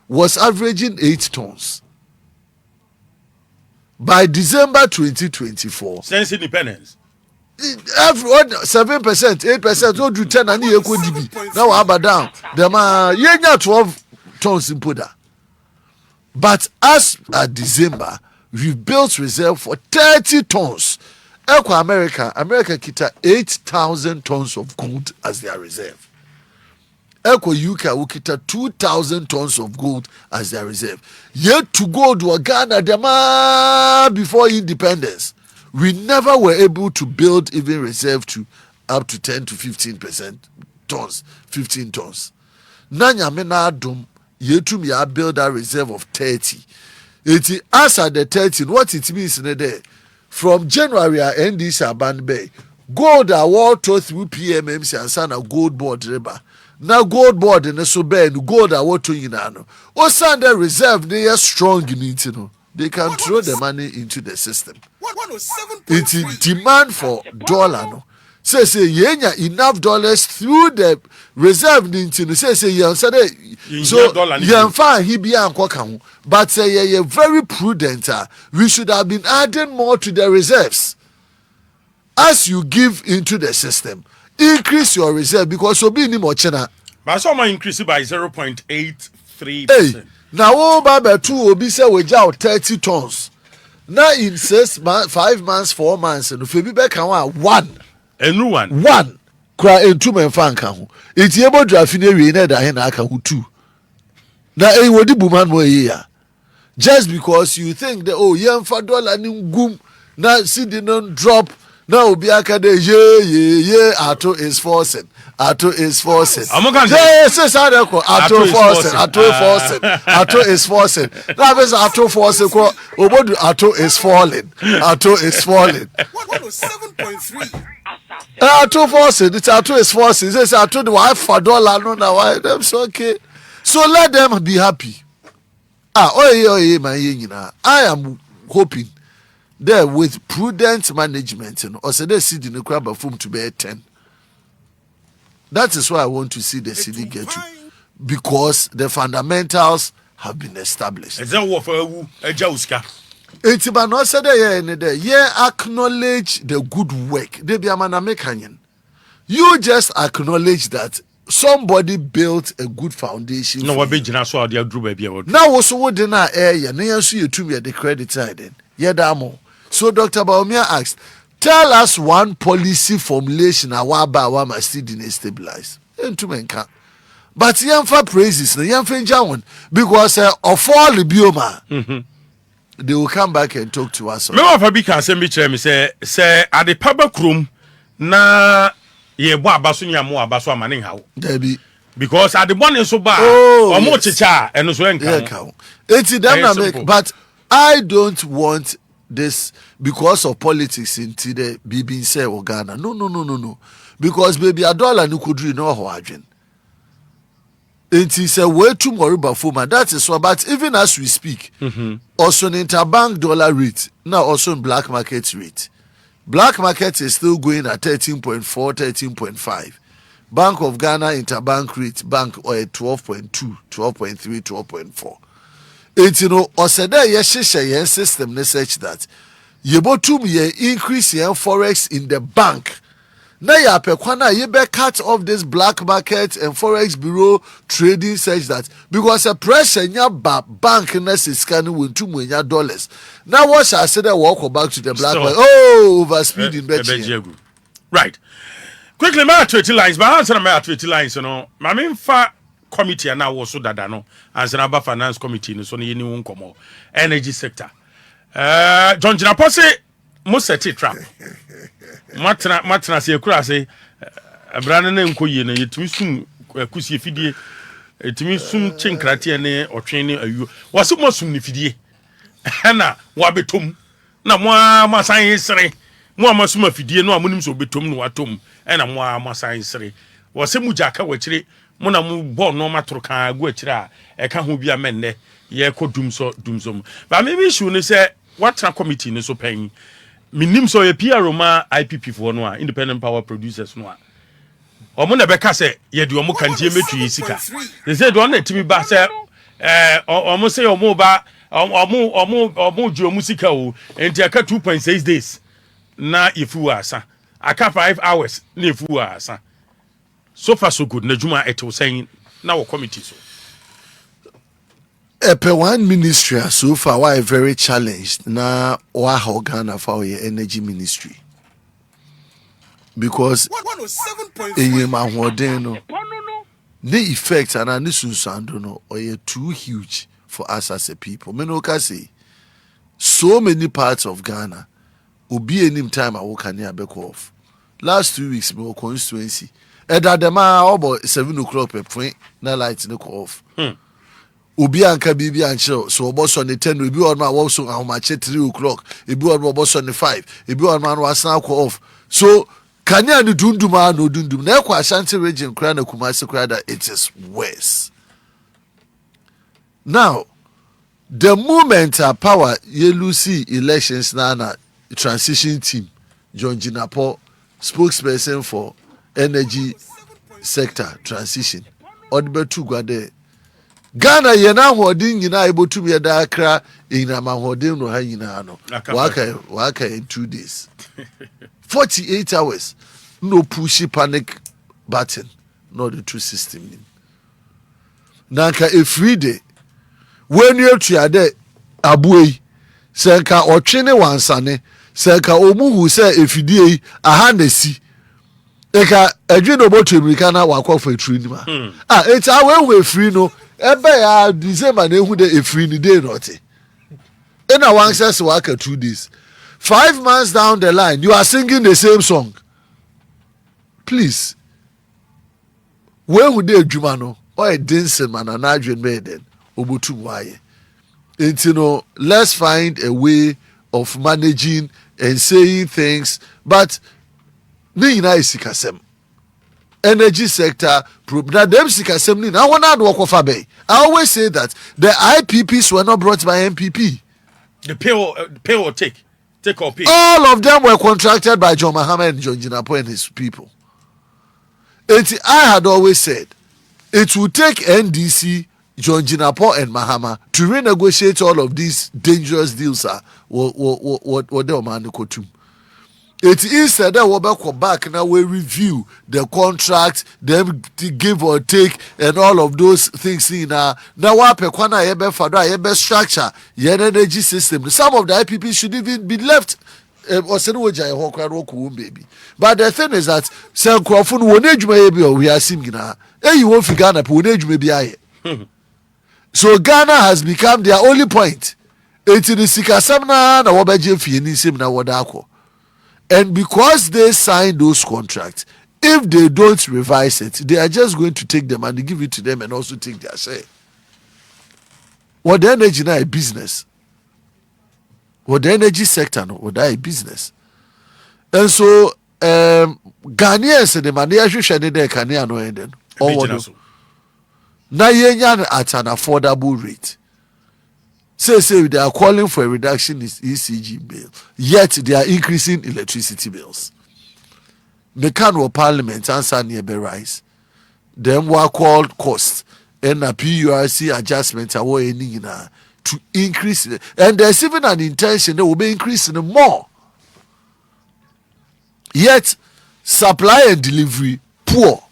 was averaging 8 tons. By December 2024, since independence, everyone 7%, 8%, what do 10 and you could be now about down. Them are 12 tons in Puda. But as at December, we've built reserve for 30 tons. America kita 8,000 tons of gold as their reserve. UK kita 2,000 tons of gold as their reserve. Yet to gold to Ghana dema before independence. We never were able to build even reserve to up to 10 to 15% tons, 15 tons. Nanya mena dum yetum ya build that reserve of 30. It as at the 30, what it means in the day from January and this Aban Bay, gold are all to through PMMC and sana gold board river. Now gold board in the sobe and gold are what to yinano. O sanda reserve they are strong in it, you know. They can throw the money into the system. It's a demand for dollar. No? Say yenya enough dollars through the reserve. Say yen so yen fa he be anko. But say ye very prudent. We should have been adding more to the reserves. As you give into the system, increase your reserve because so be ni mo chena. But some increase it by 0.83%. Hey. Now, oh, Baba, 2 will be said with 30 tons. Now, in 5 months, 4 months, and if you be back, 1. A new one. 1. Cry in 2 men fan can. It's able to have finished that I had 2. Now, it would be Boamah more here. Just because you think that, oh, young for dollar and goom, now see the non drop. Now, be a cade, yeah, Ato is forcing. Ato is forcing. Yes, Ato is forcing. That is Ato forcing. Ato is falling. Ato is falling. 7.3. Ato forcing. It's Ato is forcing. It says Ato the wife for dollar. No, now why them so okay. So let them be happy. I am hoping there with prudent management, or say they see the crab of to be 10. That is why I want to see the city get to, because the fundamentals have been established. It's about not said acknowledge the good work. They be a man. You just acknowledge that somebody built a good foundation. No, what big now so they group baby. Now also what in our area, no so you to me the credit side then. Yeah, damo. So Dr. Boamah asked, tell us one policy formulation our must still stabilize. But Yamfa praises the Yamfa because of all the Boamah. They will come back and talk to us. Me of a big assembly say at the public room na ye boa basunya mo abaso amane hawo. Debi. Because at the one so bad or more chicha and so enka. It's them make, but I don't want this because of politics in the BBC or Ghana. No. Because baby a dollar no could no how agent. It is a way too more about that is so. But even as we speak, also in interbank dollar rate, now also in black market rate. Black market is still going at 13.4, 13.5. Bank of Ghana interbank rate, bank or 12.2, 12.3, 12.4. It's oseda ye system ne such that ye botum ye increase ye forex in the bank. Na ya pekwana ye be cut off this black market and forex bureau trading such that because a pressure nya bank na scan won $2 million. Now what shall I say that walk back to the black market? Oh, overspeed in Bechi. Right. Quickly, my 20 lines, but answer my 20 lines, my main committee and now also that no as an Aba Finance Committee no so ni won komo energy sector John Jinapose mo set trap matra se kura se abrane na nkoye na yetumi sum akusie fidie yetumi sum chenkrate ne otwen ne ayu wase mo sum ne fidie na wabetom na mo amasan sere mo amasum afidie no amonim so betom no watom na mo amasan sere wase mu jaka wachire mona mu bo no matoro kan agu akira e ka ho bia menne ye ko dumso ba me bi shu ne se watra committee ne so pan minim so ye PRO ma IPP for no a independent power producers no a omo na be ka se ye de omo kantie metu yisika they say do na timi ba se omo say omo ba omo ju omo sika o enti aka 2.6 days na ifu asa aka 5 hours na efu asa so far so good na juma eto saying na wo committee so one ministry so far why very challenged na wa Ghana for your energy ministry because in my no the effects and an issue no or too huge for us as a people. Me no can say so many parts of Ghana will be any time I walk near back off. Last 2 weeks, my constituency. And at the man about 7 o'clock per point, na lights no off. Ubi anka bibi ancho so boss on the 10 will be on my also on my 3 o'clock. It be on my boss on the 5. It be on man was now off. So Kanya no dunduma no dundum. Na kwa Ashanti region kra na Kumasi kra that it is worse. Now, the moment our power you lose elections na transition team, John Jinapo, spokesperson for energy sector transition, Odbetu Gwade. Ghana yena holding yina able to be a dakra in a man holding no hayina no. Waka in 2 days. 48 hours. No pushy panic button. Not the true system. Nanka a free day. When you're triade abuei senka otwene wansane senka omu hu se efidie ahanesi eka edwe no botu america na wakofo etru ni ma eti awe free no ebe ya December na ehu de efri ni dey not in a one says work 2 days 5 months down the line you are singing the same song. Please when would dey adwuma no or a dancing man and adwen me den obotu waye. And let's find a way of managing and saying things, but ni na isikasem energy sector na dem sikasem ni na wana do kofa be. I always say that the IPPs were not brought by MPP. The pay or take or pay. All of them were contracted by John Mahama and John Jinapo and his people. And I had always said it would take NDC, John Jinapo and Mahama to renegotiate all of these dangerous deals. What they man go to. It is said that we go back now we review the contract, them give or take, and all of those things. Now what pekwana yebe fada yebe structure, yen energy system. Some of the IPP should even be left. Baby. But the thing is that some crofun we are seeing now. You won't figure out so Ghana has become their only point. It is Sikasamna na wabaje fienisim na wadako. And because they signed those contracts, if they don't revise it, they are just going to take them and give it to them and also take their share. What the energy now a business. What the energy sector no, what that a business. And so Ghanaians and the man they actually share their Ghanaian no enden. Now at an affordable rate. Say they are calling for a reduction in ECG bill, yet they are increasing electricity bills. Mechanical Parliament answer nearby rise. Them were called costs and a PURC adjustment to increase it. And there's even an intention they will be increasing more. Yet supply and delivery poor.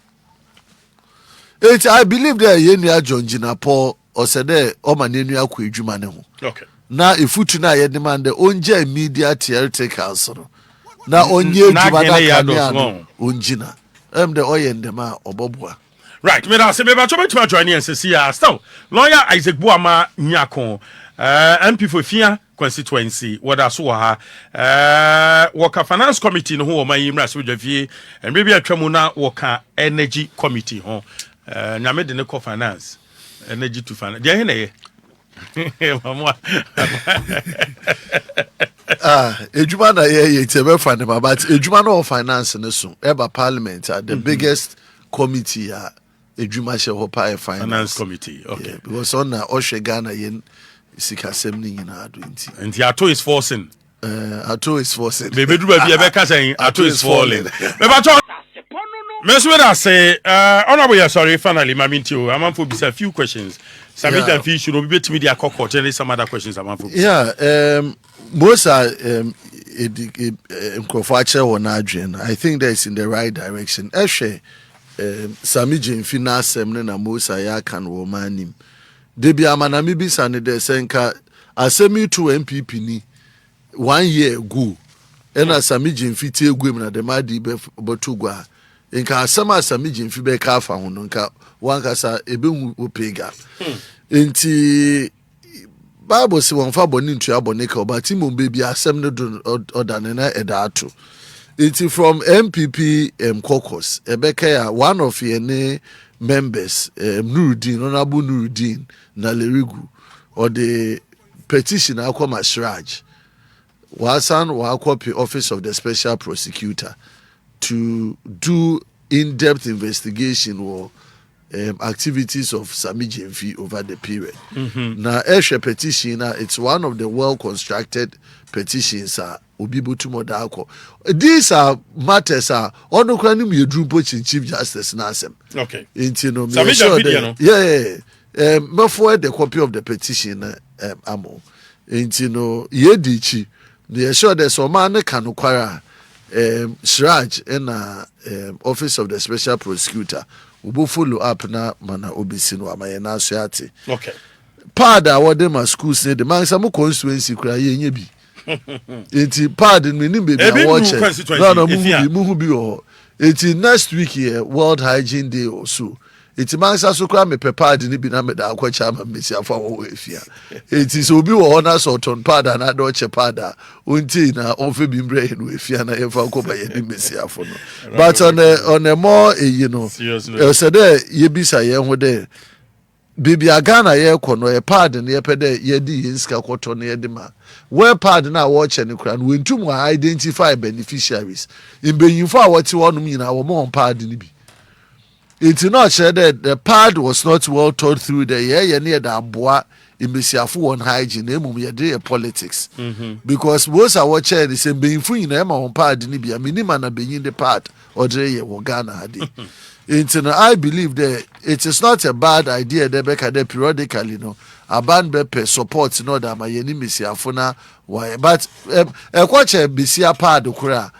I believe that Yenya John Jinapo or said there Omanenia Kujumane. Okay. Now if you tonight you demand the onje immediate theoretical so. Now onye Jumana Unjina. The oil and the ma or Bobwa. Right, me say me ba chobe tuma join and say here still lawyer Isaac Boamah-Nyarko MP for Effia constituency wada so ha worker finance committee no ho ma yimra so dwafie and maybe atwamu na worker energy committee ho nyame de ne co finance energy to finance dey na ye ejuma na ye tebe fund but ejuma no finance ne so eba parliament the biggest committee ejuma she ho pa finance committee. Okay, yeah, because on na ohwe Ghana yen sikasem ni nyina do nti and Ato is forcing Ato is forcing baby do ba be ka saying Ato is falling me ba to me so that say honorable sorry finally maminti I'm for a few questions submit and fish should be betimi dia court and some other questions I'm for most are I think that's in the right direction. Eshe Sami Jemfi na asem ne na Musa ya kan wo manim. Debi amanami bi sane de senka asemi to MPP ni 1 year ago. Ena Sami Jemfi tie gwem na de madi be botugwa. Nka asema Sami Jemfi be ka afa ho no nka wankasa ebe hu opega. Enti Bible si won fa boni ntua boni ka obati mo be bi asem ne do odane na edato. It's from MPP caucus. Ebeka one of your members, Nuruddin, Honorable Nuruddin Nalerigu, or the petition Akwa Siraj, was copy Office of the Special Prosecutor to do in-depth investigation or activities of Sami Jemfi over the period. Now, Eshe petition, it's one of the well-constructed petitions. These are matters ono kwa nim yedru pochi Chief Justice Nasem. Okay. No, me sure yeah. Before the copy of the petition amo. No, yedichi. Me sure there's some man can kwara Siraj in Office of the Special Prosecutor. Ubu follow up na mana obisi no amayena so ate. Okay. Pada wode ma school say the man some constituency kura ye nya bi. Enti pardon me nim baby I watch it. No muhu bi o. Enti next week here World Hygiene Day or so. Enti man sa so kra me pepad ni bi na me da akwacha ma mesi afa wo Effia. Enti so bi wo na so ton pada na do che pada. Unti na onfe bi mbre no Effia na ye fa ko ba ye ni mesi afo no. But on a more you know said ye bisa ye ho de Bibi Agana ye kono ye pardon ye pede ye di yinska koto ne ye de ma. Where pardon na watch any crown when two more identify beneficiaries. In benyinfo a what one mean our more pardon bi. It's not said that the pard was not well thought through the year near the bois in Messiafu on hygiene, ye de politics. Because most are watching the same being free in on pardon be a minimum and being the part or ye Wagana hadi. I believe that it is not a bad idea that Becca de periodically no a band bepe supports no that my enemy afuna why but a watch a bisia pad kura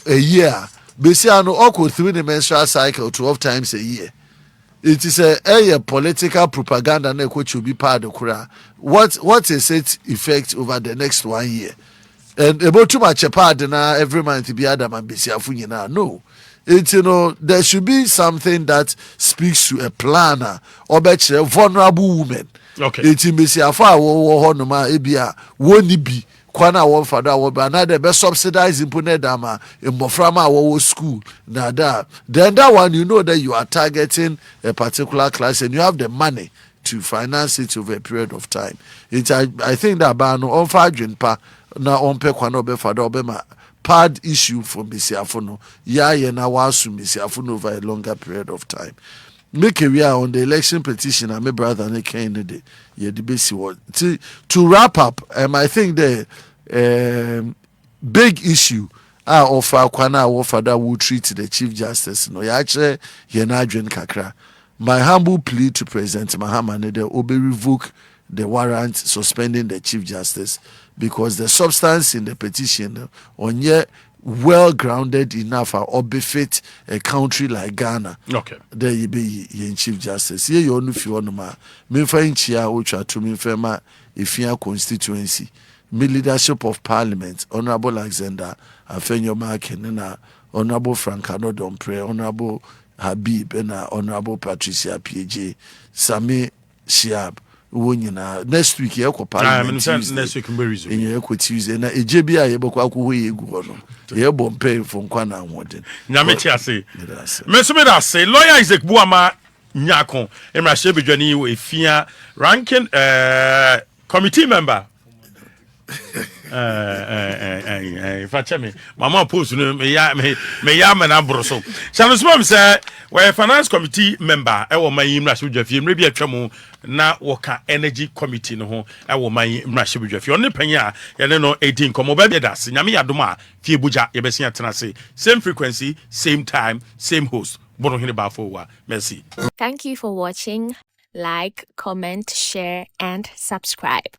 a year bisia no oko through the menstrual cycle 12 times a year. It is a political propaganda na which will be part of kura. What is its effect over the next 1 year? And about too much a pad na every month to be Adam and bisia funyina no. It's there should be something that speaks to a planner or better vulnerable woman. Okay. It's in Messiafa wo no ma ebia woni bi kwana wo fada wo ba na the best subsidize impone dama mboframa wo school na da then that one you know that you are targeting a particular class and you have the money to finance it over a period of time. I think that ba no on fa adwenpa na on pe kwana obe fada obe ma pad issue for Messiafono. Yeah, na wasu Messiafono over a longer period of time. Make a real on the election petition. My brother ne Kennedy. Yeah, the basic word. To wrap up, I think the big issue offer kwana offer that will treat the Chief Justice. No, actually, ye na adwen kakra. My humble plea to President Mahama ne de obe revoke the warrant suspending the Chief Justice because the substance in the petition on yet well grounded enough or befit a country like Ghana. Okay. There you be in Chief Justice. Here you only feel no ma. Me find chia which are to me fema Effia constituency. Me leadership of Parliament, Honorable Alexander Afenyo Markin, and Honorable Francano Dompre, Honorable Habib, and Honorable Patricia PJ, Sami Shiab. Next week you Parliament next week in your Tuesday na ejebia ye bokwa ko hoye egu no ye bompe fon kwa na hoden nyame ti ase me so me da say lawyer Isaac Boamah-Nyarko emrahye bedwani wo Effia ranking committee member fache me mama post no me ya na broso channel smam say we finance committee member e wo man emrahye bedwafie mre bi atwam na woka energy committee no ho e wo man emrahye bedwafie on panya ye ne no 18 komo ba bi da se nyame yadom a fie buja ye besia tena se same frequency same time same host bono hene ba fo wa merci. Thank you for watching. Like, comment, share and subscribe.